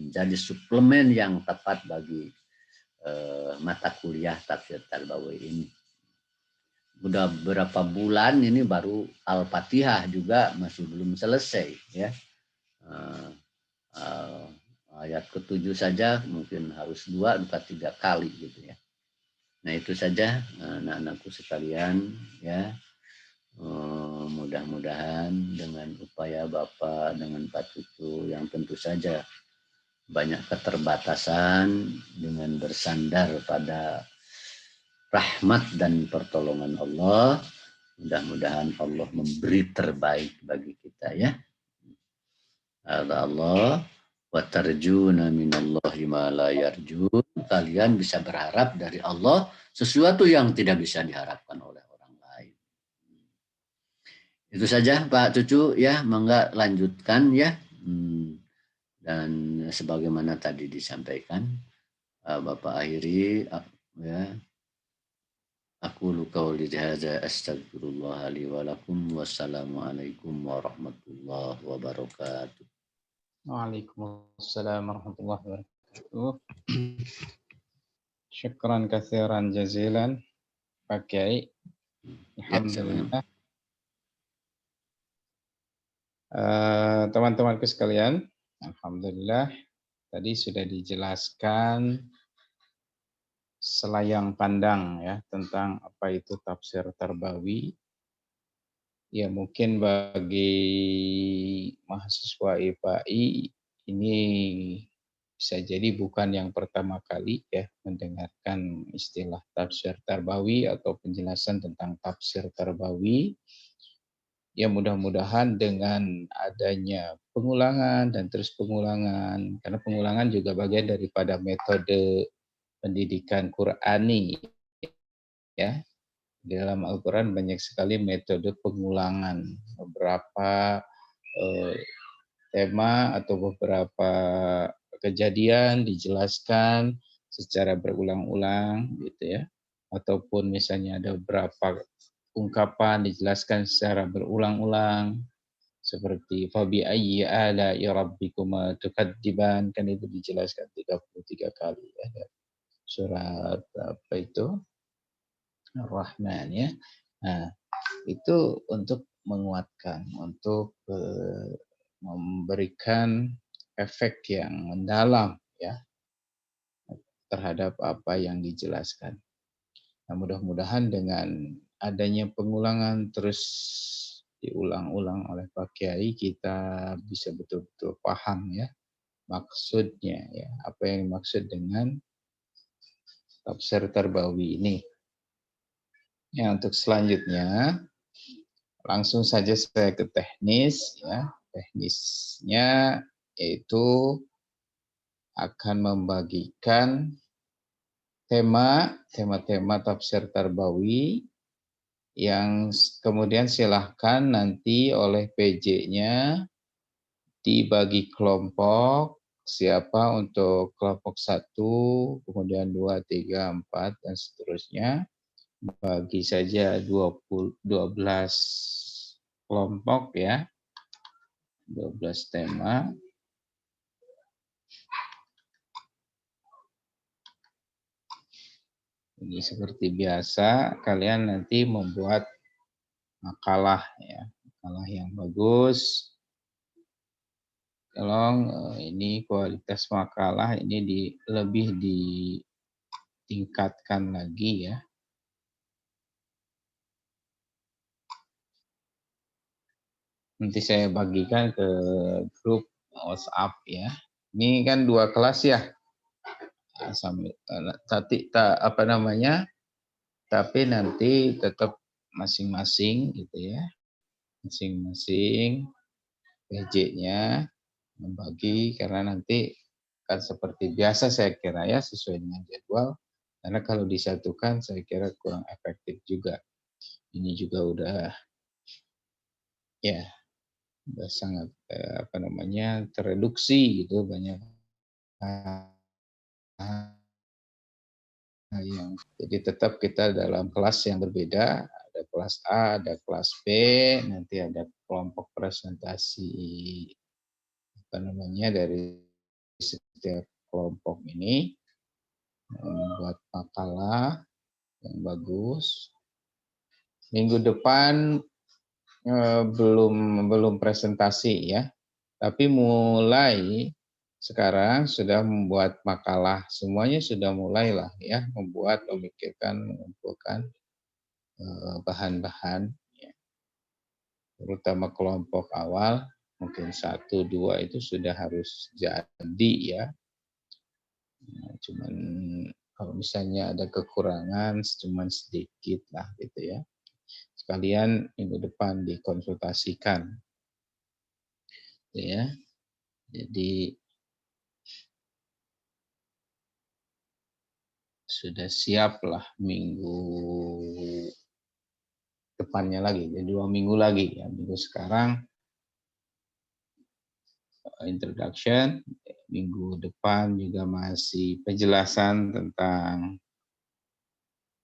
menjadi suplemen yang tepat bagi mata kuliah tafsir Tarbawi ini. Udah berapa bulan ini baru Al-Fatihah juga masih belum selesai ya. Uh, uh, Ayat ke-7 saja mungkin harus 2 atau 3 kali gitu ya. Nah itu saja anak-anakku sekalian ya. Mudah-mudahan dengan upaya Bapak dengan Pak Cucu yang tentu saja banyak keterbatasan, dengan bersandar pada rahmat dan pertolongan Allah, mudah-mudahan Allah memberi terbaik bagi kita ya. Allah wa tarjuna minallahi ma la yarjun. Kalian bisa berharap dari Allah sesuatu yang tidak bisa diharapkan oleh orang lain. Itu saja Pak Cucu ya, mangga lanjutkan ya. Dan sebagaimana tadi disampaikan Bapak akhiri ya. Aku qauli hadza astaghfirullah li wa lakum. Wassalamualaikum warahmatullahi wabarakatuh. Waalaikumsalam warahmatullahi wabarakatuh. Syukran katsiran jazilan Pak Kiai. Alhamdulillah. Teman-temanku sekalian, alhamdulillah tadi sudah dijelaskan selayang pandang ya tentang apa itu tafsir Tarbawi. Ya mungkin bagi mahasiswa IPAI ini bisa jadi bukan yang pertama kali ya mendengarkan istilah tafsir Tarbawi atau penjelasan tentang tafsir Tarbawi. Ya mudah-mudahan dengan adanya pengulangan dan terus pengulangan, karena pengulangan juga bagian daripada metode pendidikan Qur'ani ya. Di dalam Al-Quran banyak sekali metode pengulangan beberapa tema atau beberapa kejadian dijelaskan secara berulang-ulang gitu ya, ataupun misalnya ada beberapa ungkapan dijelaskan secara berulang-ulang seperti fabi ayyi ala'i rabbikuma tukadziban, kan itu dijelaskan 33 kali ya. Surat apa itu? Ar-Rahman ya. Nah, itu untuk menguatkan, untuk memberikan efek yang mendalam ya terhadap apa yang dijelaskan. Nah, mudah-mudahan dengan adanya pengulangan terus diulang-ulang oleh Pak Kiai, kita bisa betul-betul paham ya maksudnya ya, apa yang dimaksud dengan tafsir Tarbawi ini. Ya, untuk selanjutnya langsung saja saya ke teknis ya. Teknisnya yaitu akan membagikan tema-tema tafsir Tarbawi yang kemudian silahkan nanti oleh PJ-nya dibagi kelompok, siapa untuk kelompok 1, kemudian 2, 3, 4, dan seterusnya. Bagi saja 12 kelompok ya, 12 tema. Ini seperti biasa, kalian nanti membuat makalah ya, makalah yang bagus. Tolong ini kualitas makalah ini lebih ditingkatkan lagi ya. Nanti saya bagikan ke grup WhatsApp ya. Ini kan 2 kelas ya. Tapi nanti tetap masing-masing gitu ya. Masing-masing PJ-nya membagi, karena nanti kan seperti biasa saya kira ya, sesuai dengan jadwal. Karena kalau disatukan saya kira kurang efektif juga. Ini juga udah sangat tereduksi gitu, banyak yang jadi tetap kita dalam kelas yang berbeda, ada kelas A, ada kelas B, nanti ada kelompok presentasi dari setiap kelompok ini membuat makalah yang bagus. Minggu depan belum presentasi ya, tapi mulai sekarang sudah membuat makalah, semuanya sudah mulailah ya, memikirkan, mengumpulkan bahan-bahan, ya. Terutama kelompok awal, mungkin 1, 2 itu sudah harus jadi ya. Nah, cuman kalau misalnya ada kekurangan, cuman sedikit lah gitu ya. Sekalian minggu depan dikonsultasikan, ya. Jadi sudah siap lah minggu depannya lagi, jadi 2 minggu lagi ya. Minggu sekarang introduction, minggu depan juga masih penjelasan tentang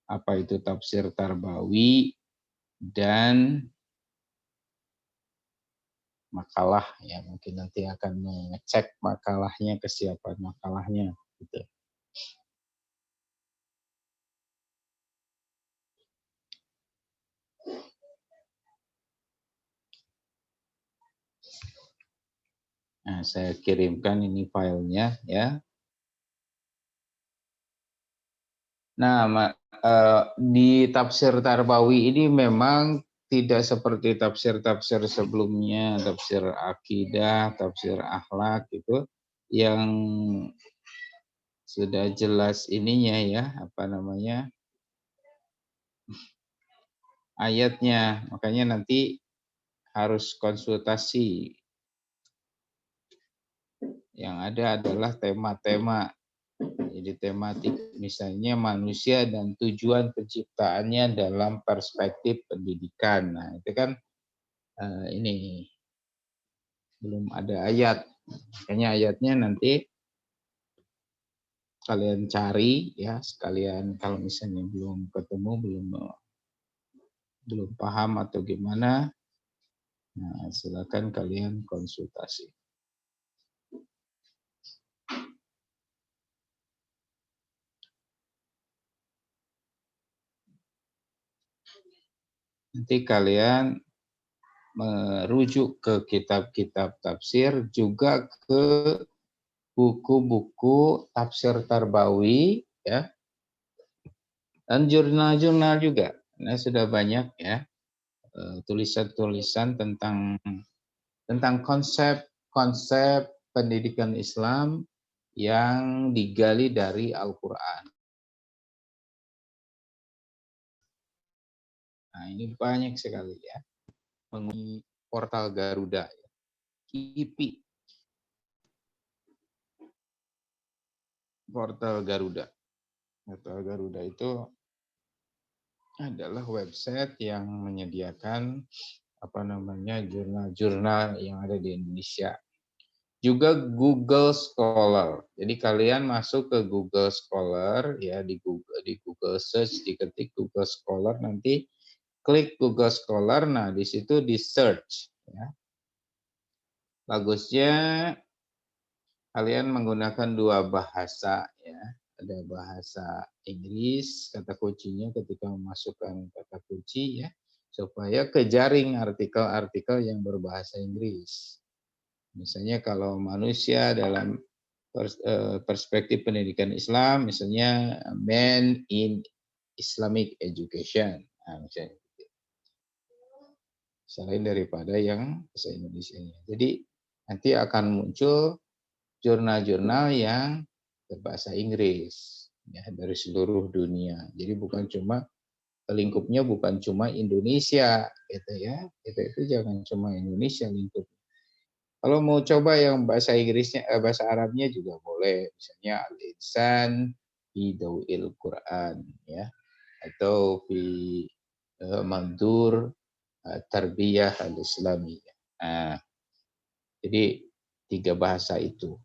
apa itu tafsir Tarbawi dan makalah ya, mungkin nanti akan mengecek makalahnya, kesiapan makalahnya gitu. Nah, saya kirimkan ini filenya ya. Nah, di tafsir Tarbawi ini memang tidak seperti tafsir-tafsir sebelumnya, tafsir akidah, tafsir akhlak gitu, yang sudah jelas ininya ya, apa namanya, ayatnya. Makanya nanti harus konsultasi. Yang ada adalah tema-tema. Jadi tematik misalnya manusia dan tujuan penciptaannya dalam perspektif pendidikan. Nah, itu kan ini belum ada ayat. Makanya ayatnya nanti kalian cari ya, sekalian kalau misalnya belum ketemu, belum paham atau gimana, nah silakan kalian konsultasi. Nanti kalian merujuk ke kitab-kitab tafsir, juga ke buku-buku tafsir Tarbawi ya, dan jurnal-jurnal juga. Nah, sudah banyak ya tulisan-tulisan tentang konsep pendidikan Islam yang digali dari Al-Quran. Nah, ini banyak sekali ya. Mengenai portal Garuda, ya. KIPI, portal Garuda. Portal Garuda itu adalah website yang menyediakan jurnal-jurnal yang ada di Indonesia. Juga Google Scholar. Jadi kalian masuk ke Google Scholar ya, di Google Search, diketik Google Scholar, nanti klik Google Scholar. Nah, di situ di search ya. Bagusnya kalian menggunakan 2 bahasa ya. Ada bahasa Inggris, kata kuncinya ketika memasukkan kata kunci ya, supaya kejaring artikel-artikel yang berbahasa Inggris. Misalnya kalau manusia dalam perspektif pendidikan Islam, misalnya men in Islamic education. Nah, misalnya selain daripada yang bahasa Indonesia-nya. Jadi nanti akan muncul jurnal-jurnal yang berbahasa Inggris ya, dari seluruh dunia. Jadi bukan cuma lingkupnya bukan cuma Indonesia gitu ya. Itu jangan cuma Indonesia lingkup. Kalau mau coba yang bahasa Inggrisnya, bahasa Arabnya juga boleh. Misalnya al-insan fi dawil Quran ya, atau fi mandur tarbiyah al-islamiyah. Nah, jadi 3 bahasa itu.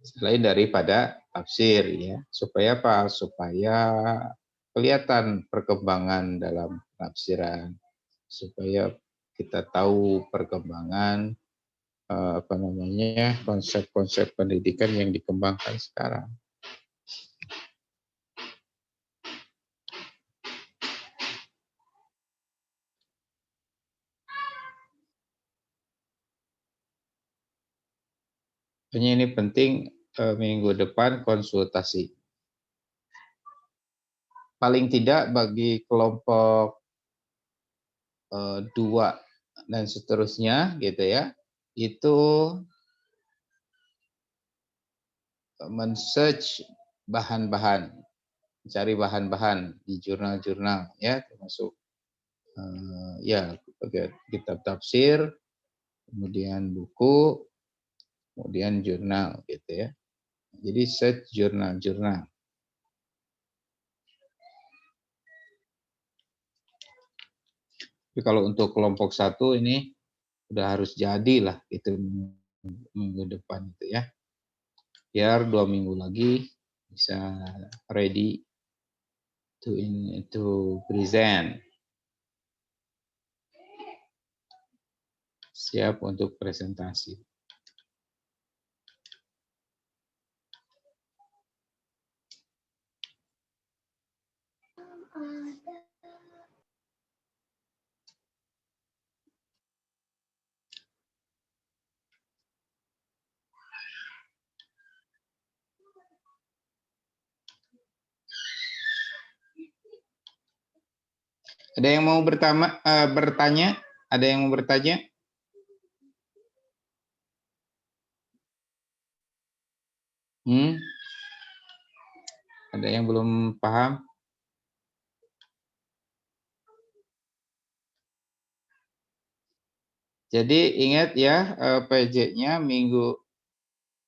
Selain daripada tafsir ya, supaya apa? Supaya kelihatan perkembangan dalam penafsiran, supaya kita tahu perkembangan konsep-konsep pendidikan yang dikembangkan sekarang. Hanya ini penting minggu depan konsultasi. Paling tidak bagi kelompok 2 dan seterusnya gitu ya, itu men-search bahan-bahan, mencari bahan-bahan di jurnal-jurnal ya, termasuk ya kitab tafsir, kemudian buku, kemudian jurnal gitu ya. Jadi search jurnal-jurnal. Tapi kalau untuk kelompok 1 ini udah harus jadilah itu minggu depan itu ya. Biar 2 minggu lagi bisa ready to present. Siap untuk presentasi. Ada yang mau bertanya? Ada yang mau bertanya? Ada yang belum paham? Jadi ingat ya, PJ-nya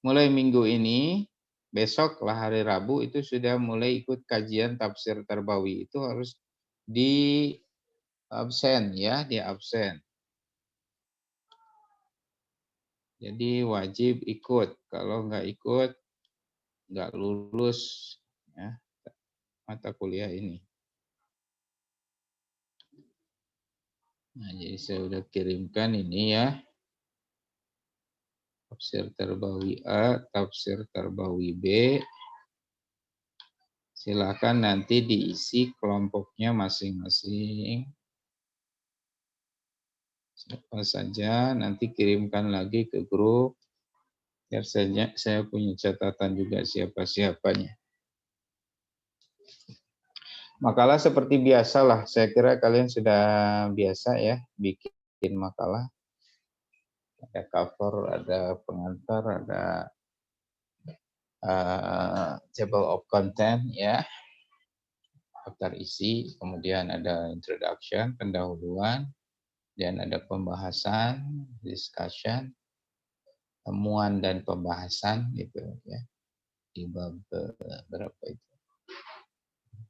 mulai minggu ini, besok lah hari Rabu itu sudah mulai ikut kajian tafsir Tarbawi. Itu harus di absen ya, di absen. Jadi wajib ikut. Kalau nggak ikut, nggak lulus ya, mata kuliah ini. Nah, jadi saya udah kirimkan ini ya. Tafsir Tarbawi A, tafsir Tarbawi B. Silakan nanti diisi kelompoknya masing-masing. Siapa saja, nanti kirimkan lagi ke grup. Biar saya punya catatan juga siapa-siapanya. Makalah seperti biasa lah. Saya kira kalian sudah biasa ya bikin makalah. Ada cover, ada pengantar, ada table of content ya, daftar isi, kemudian ada introduction, pendahuluan, dan ada pembahasan, discussion, temuan dan pembahasan gitu ya. Di bab berapa itu?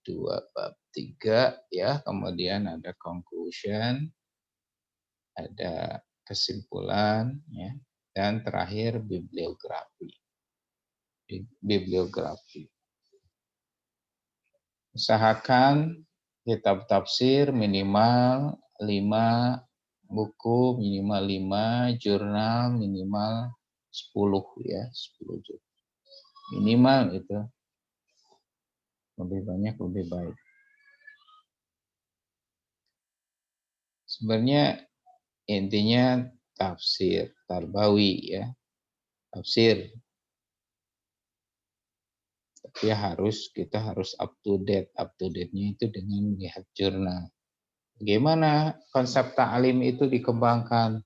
2 bab 3 ya, kemudian ada conclusion, ada kesimpulan ya, dan terakhir bibliografi. Usahakan kitab tafsir minimal 5 buku, minimal 5 jurnal, minimal 10 ya, 10 jurnal. Minimal itu. Lebih banyak lebih baik. Sebenarnya intinya tafsir Tarbawi ya. Tafsir. Tapi kita harus up to date. Up to date-nya itu dengan melihat jurnal. Bagaimana konsep ta'lim itu dikembangkan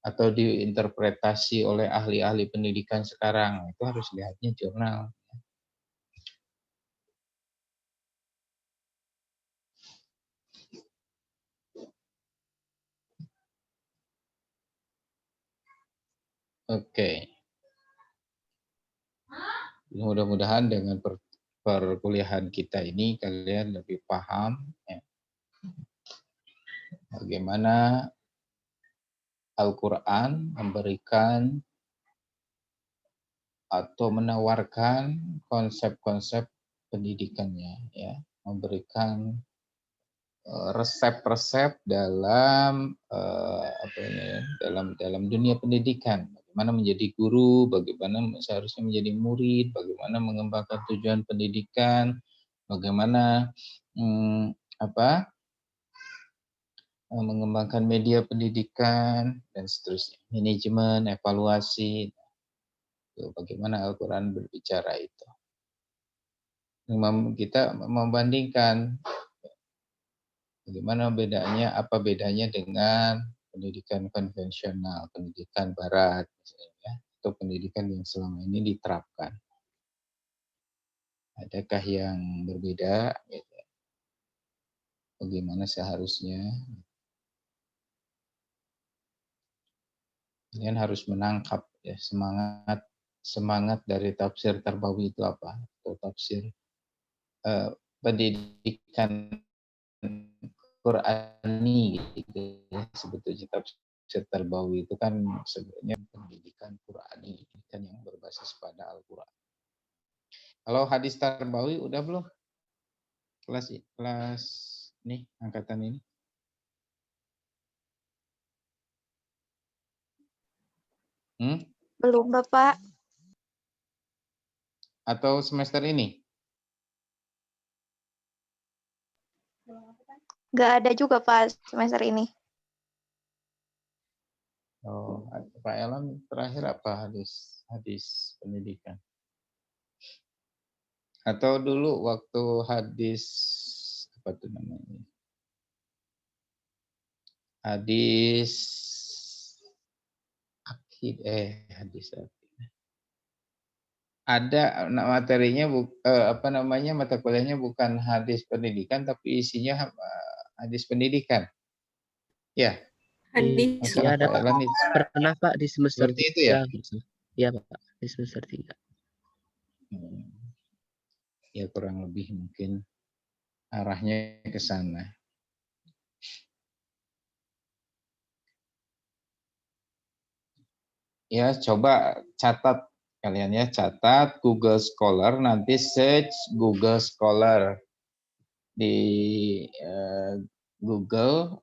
atau diinterpretasi oleh ahli-ahli pendidikan sekarang. Itu harus lihatnya jurnal. Oke. Mudah-mudahan dengan perkuliahan kita ini kalian lebih paham ya, bagaimana Al-Quran memberikan atau menawarkan konsep-konsep pendidikannya ya, memberikan resep-resep dalam apa ini ya, dalam dunia pendidikan. Bagaimana menjadi guru, bagaimana seharusnya menjadi murid, bagaimana mengembangkan tujuan pendidikan, bagaimana apa mengembangkan media pendidikan dan seterusnya, manajemen, evaluasi. Bagaimana Al-Quran berbicara itu. Kita membandingkan bagaimana bedanya, apa bedanya dengan pendidikan konvensional, pendidikan barat, misalnya, atau pendidikan yang selama ini diterapkan. Adakah yang berbeda? Gitu. Bagaimana seharusnya? Kalian harus menangkap ya semangat dari tafsir Tarbawi itu apa? Atau tafsir pendidikan Qurani gitu ya. Sebetulnya tafsir Tarbawi itu kan sebenarnya pendidikan Qurani, pendidikan yang berbasis pada Al-Qur'an. Kalau hadis Tarbawi udah belum? Kelas nih angkatan ini? Belum, Bapak. Atau semester ini? Nggak ada juga, Pak, semester ini. Oh, Pak Elam terakhir apa hadis pendidikan? Atau dulu waktu hadis apa tuh namanya? Hadis akid hadis akid. Ada materinya apa namanya mata kuliahnya bukan hadis pendidikan tapi isinya hadis pendidikan. Ya. Hadis. Masalah Ya, ada Pak Pak. Elam itu. Pernah Pak di semester Seperti itu ya? 3. Iya Pak, di semester 3. Ya kurang lebih mungkin arahnya ke sana. Ya, coba catat kalian ya, catat Google Scholar, nanti search Google Scholar di Google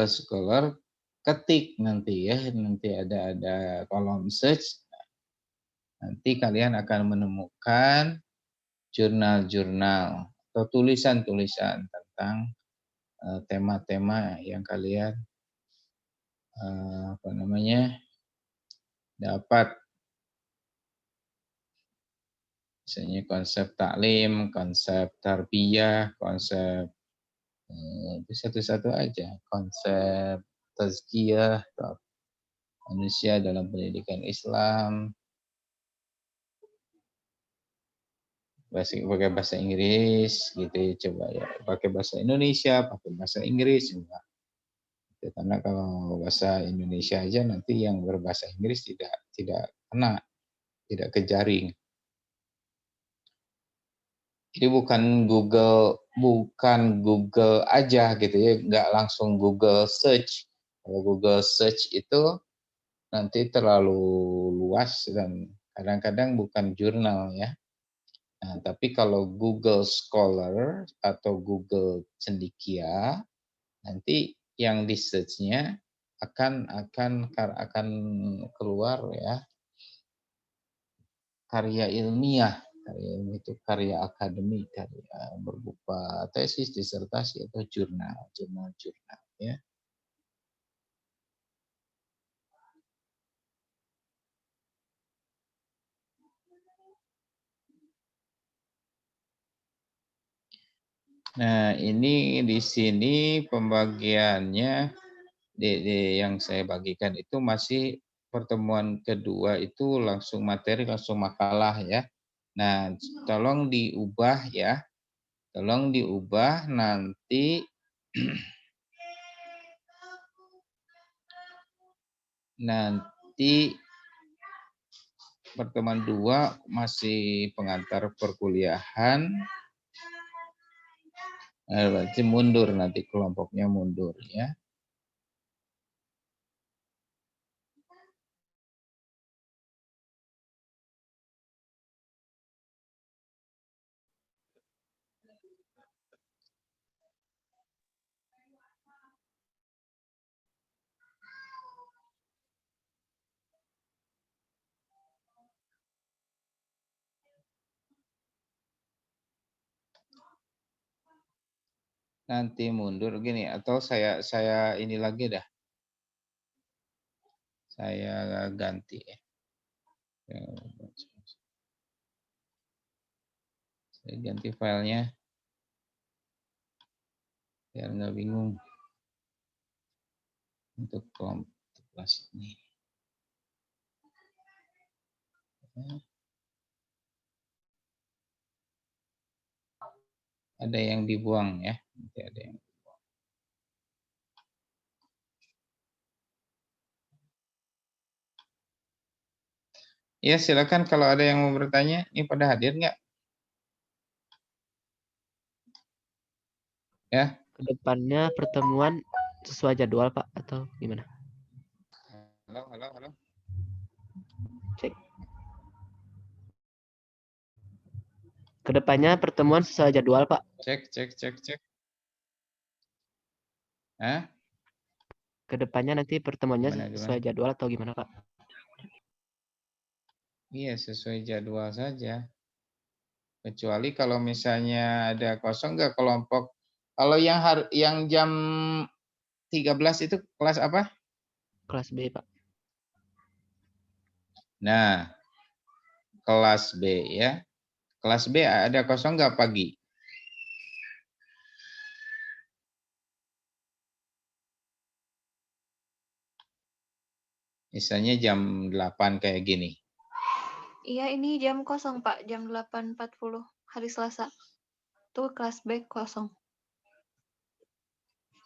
Scholar, ketik nanti ya, nanti ada kolom search. Nanti kalian akan menemukan jurnal-jurnal atau tulisan-tulisan tentang tema-tema yang kalian apa namanya dapat, misalnya konsep taklim, konsep tarbiyah, konsep itu satu-satu aja, konsep tazkiyah manusia dalam pendidikan Islam, pakai bahasa Inggris gitu ya, coba ya, pakai bahasa Indonesia, pakai bahasa Inggris juga. Karena kalau bahasa Indonesia aja nanti yang berbahasa Inggris tidak kena, tidak kejaring. Jadi bukan Google aja gitu ya, nggak langsung Google search. Kalau Google search itu nanti terlalu luas dan kadang-kadang bukan jurnal ya. Nah, tapi kalau Google Scholar atau Google Cendekia, nanti yang di search-nya akan keluar ya karya ilmiah. Karya ilmiah itu karya akademik, karya berupa tesis, disertasi atau jurnal ya. Nah, ini di sini pembagiannya yang saya bagikan itu masih pertemuan kedua itu langsung materi, langsung makalah ya. Nah, tolong diubah ya. Tolong diubah nanti pertemuan 2 masih pengantar perkuliahan. Berarti mundur nanti kelompoknya mundur ya. nanti mundur gini atau saya ini lagi dah. Saya ganti ya. Saya ganti filenya biar nggak bingung untuk kelas ini. Ada yang dibuang ya, nanti ada yang dibuang. Ya silakan kalau ada yang mau bertanya, ini pada hadir nggak? Ya. Kedepannya pertemuan sesuai jadwal Pak atau gimana? Halo. Cek. Kedepannya pertemuan sesuai jadwal Pak. Cek. Hah? Kedepannya nanti pertemuannya Gimana? sesuai jadwal atau gimana Pak? Iya sesuai jadwal saja. Kecuali kalau misalnya ada kosong nggak kelompok. Kalau yang jam 13 itu kelas apa? Kelas B Pak. Nah, kelas B ya. Kelas B ada kosong nggak pagi? Misalnya jam 8 kayak gini. Iya, ini jam kosong, Pak. Jam 8.40 hari Selasa. Tuh kelas B kosong.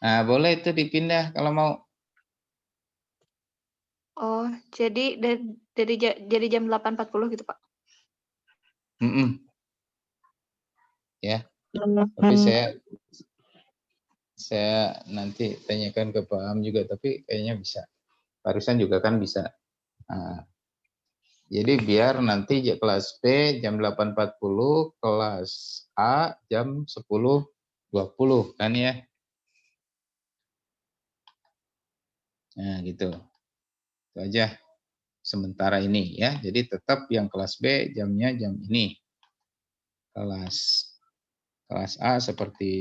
Nah, boleh itu dipindah kalau mau. Oh, jadi jadi jam 8.40 gitu, Pak. Ya, tapi saya nanti tanyakan ke Pak Am juga, tapi kayaknya bisa. Barusan juga kan bisa. Nah, jadi biar nanti kelas B jam 8.40, kelas A jam 10.20 kan ya. Nah gitu. Itu aja sementara ini ya. Jadi tetap yang kelas B jamnya jam ini. Kelas A seperti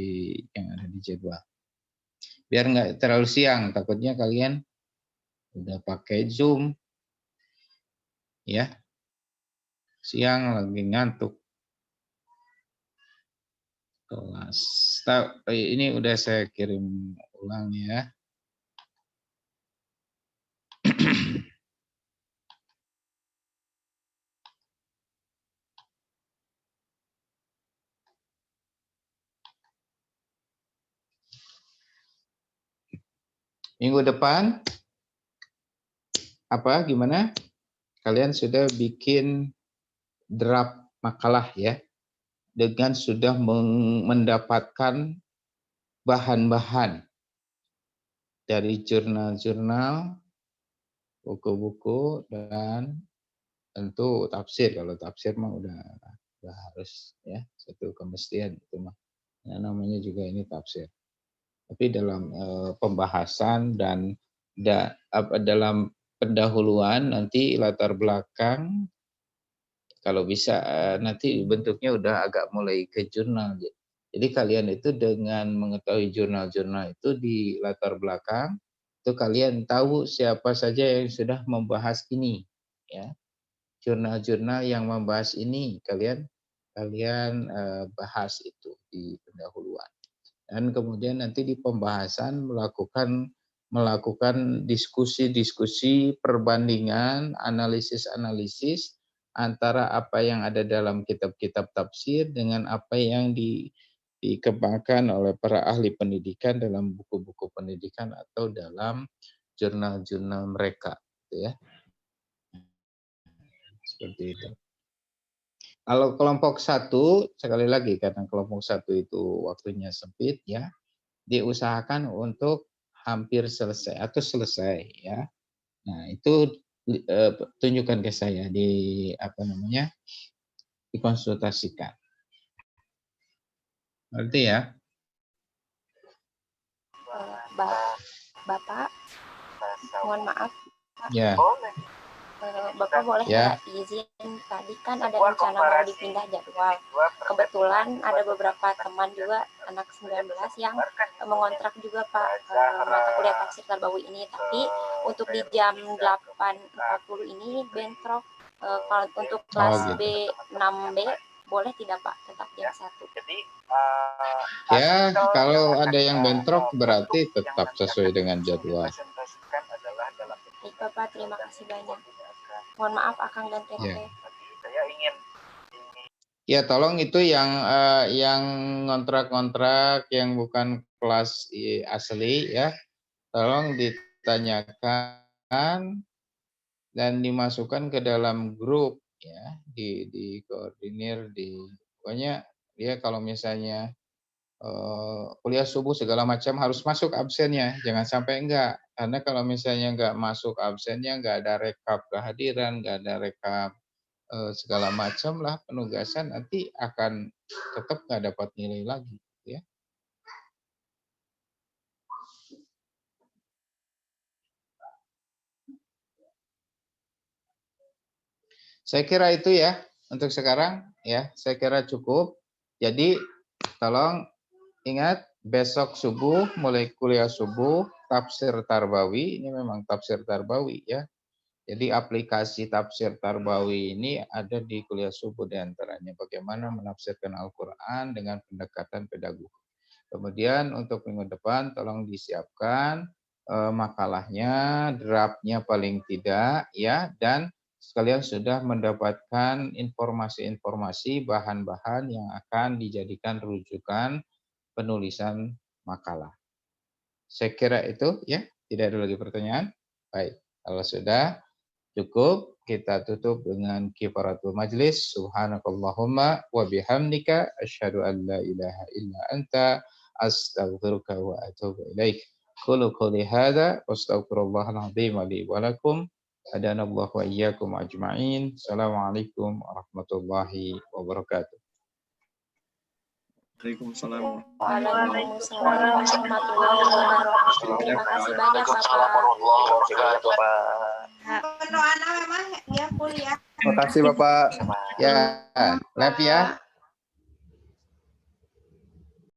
yang ada di jadwal. Biar nggak terlalu siang, takutnya kalian udah pakai Zoom ya. Siang lagi ngantuk. Kelas. Ini udah saya kirim ulang ya. Minggu depan apa gimana? Kalian sudah bikin draft makalah ya, dengan sudah mendapatkan bahan-bahan dari jurnal-jurnal, buku-buku, dan tentu tafsir. Kalau tafsir mah udah harus ya, satu kemestian itu mah. Ya, namanya juga ini tafsir. Tapi dalam pembahasan dan dalam pendahuluan nanti latar belakang kalau bisa nanti bentuknya udah agak mulai ke jurnal. Jadi kalian itu dengan mengetahui jurnal-jurnal itu di latar belakang, itu kalian tahu siapa saja yang sudah membahas ini, ya. Jurnal-jurnal yang membahas ini kalian bahas itu di pendahuluan. Dan kemudian nanti di pembahasan melakukan diskusi-diskusi, perbandingan, analisis-analisis antara apa yang ada dalam kitab-kitab tafsir dengan apa yang dikembangkan oleh para ahli pendidikan dalam buku-buku pendidikan atau dalam jurnal-jurnal mereka, gitu ya. Seperti itu. Kalau kelompok 1, sekali lagi karena kelompok 1 itu waktunya sempit ya, diusahakan untuk hampir selesai atau selesai ya. Nah, itu tunjukkan ke saya dikonsultasikan. Berarti ya? Bapak, mohon maaf. Ya. Bapak boleh Ya. minta izin, tadi kan ada rencana mau dipindah jadwal. Kebetulan ada beberapa teman juga anak 19 yang mengontrak juga Pak mata kuliah tafsir Tarbawi ini, tapi untuk di jam 8.40 ini bentrok. Kalau untuk kelas gitu. B 6B boleh tidak Pak, tetap jam 1? Ya, kalau ada yang bentrok berarti tetap sesuai dengan jadwal. Baik Bapak, terima kasih banyak. Mohon maaf Akang dan Teteh. Ya, tolong itu yang ngontrak-ngontrak yang bukan kelas asli ya, tolong ditanyakan dan dimasukkan ke dalam grup ya, dikoordinir pokoknya dia kalau misalnya kuliah subuh segala macam harus masuk absennya, jangan sampai enggak. Karena kalau misalnya enggak masuk absennya, enggak ada rekap kehadiran, enggak ada rekap segala macam lah penugasan, nanti akan tetap nggak dapat nilai lagi ya. Saya kira itu ya untuk sekarang ya, saya kira cukup. Jadi tolong ingat besok subuh mulai kuliah subuh tafsir Tarbawi, ini memang tafsir Tarbawi ya. Jadi aplikasi tafsir Tarbawi ini ada di kuliah subuh diantaranya bagaimana menafsirkan Al-Quran dengan pendekatan pedagogik. Kemudian untuk minggu depan tolong disiapkan makalahnya, draftnya paling tidak ya, dan sekalian sudah mendapatkan informasi-informasi bahan-bahan yang akan dijadikan rujukan penulisan makalah. Saya kira itu ya, tidak ada lagi pertanyaan. Baik, kalau sudah cukup, kita tutup dengan kifaratul majlis. Subhanakallahumma wa bihamdika asyhadu an la ilaha illa anta astaghfiruka wa atubu ilaik. Qulu qouli hadza wastaghfirullahal azim li wa lakum. Hadanallahu wa iyyakum ajma'in. Assalamualaikum warahmatullahi wabarakatuh. Waalaikumsalam. Waalaikumsalam warahmatullahi wabarakatuh. Terima kasih banyak Bapak. Penuh anak memang dia kuliah. Terima kasih Bapak. Ya, live ya.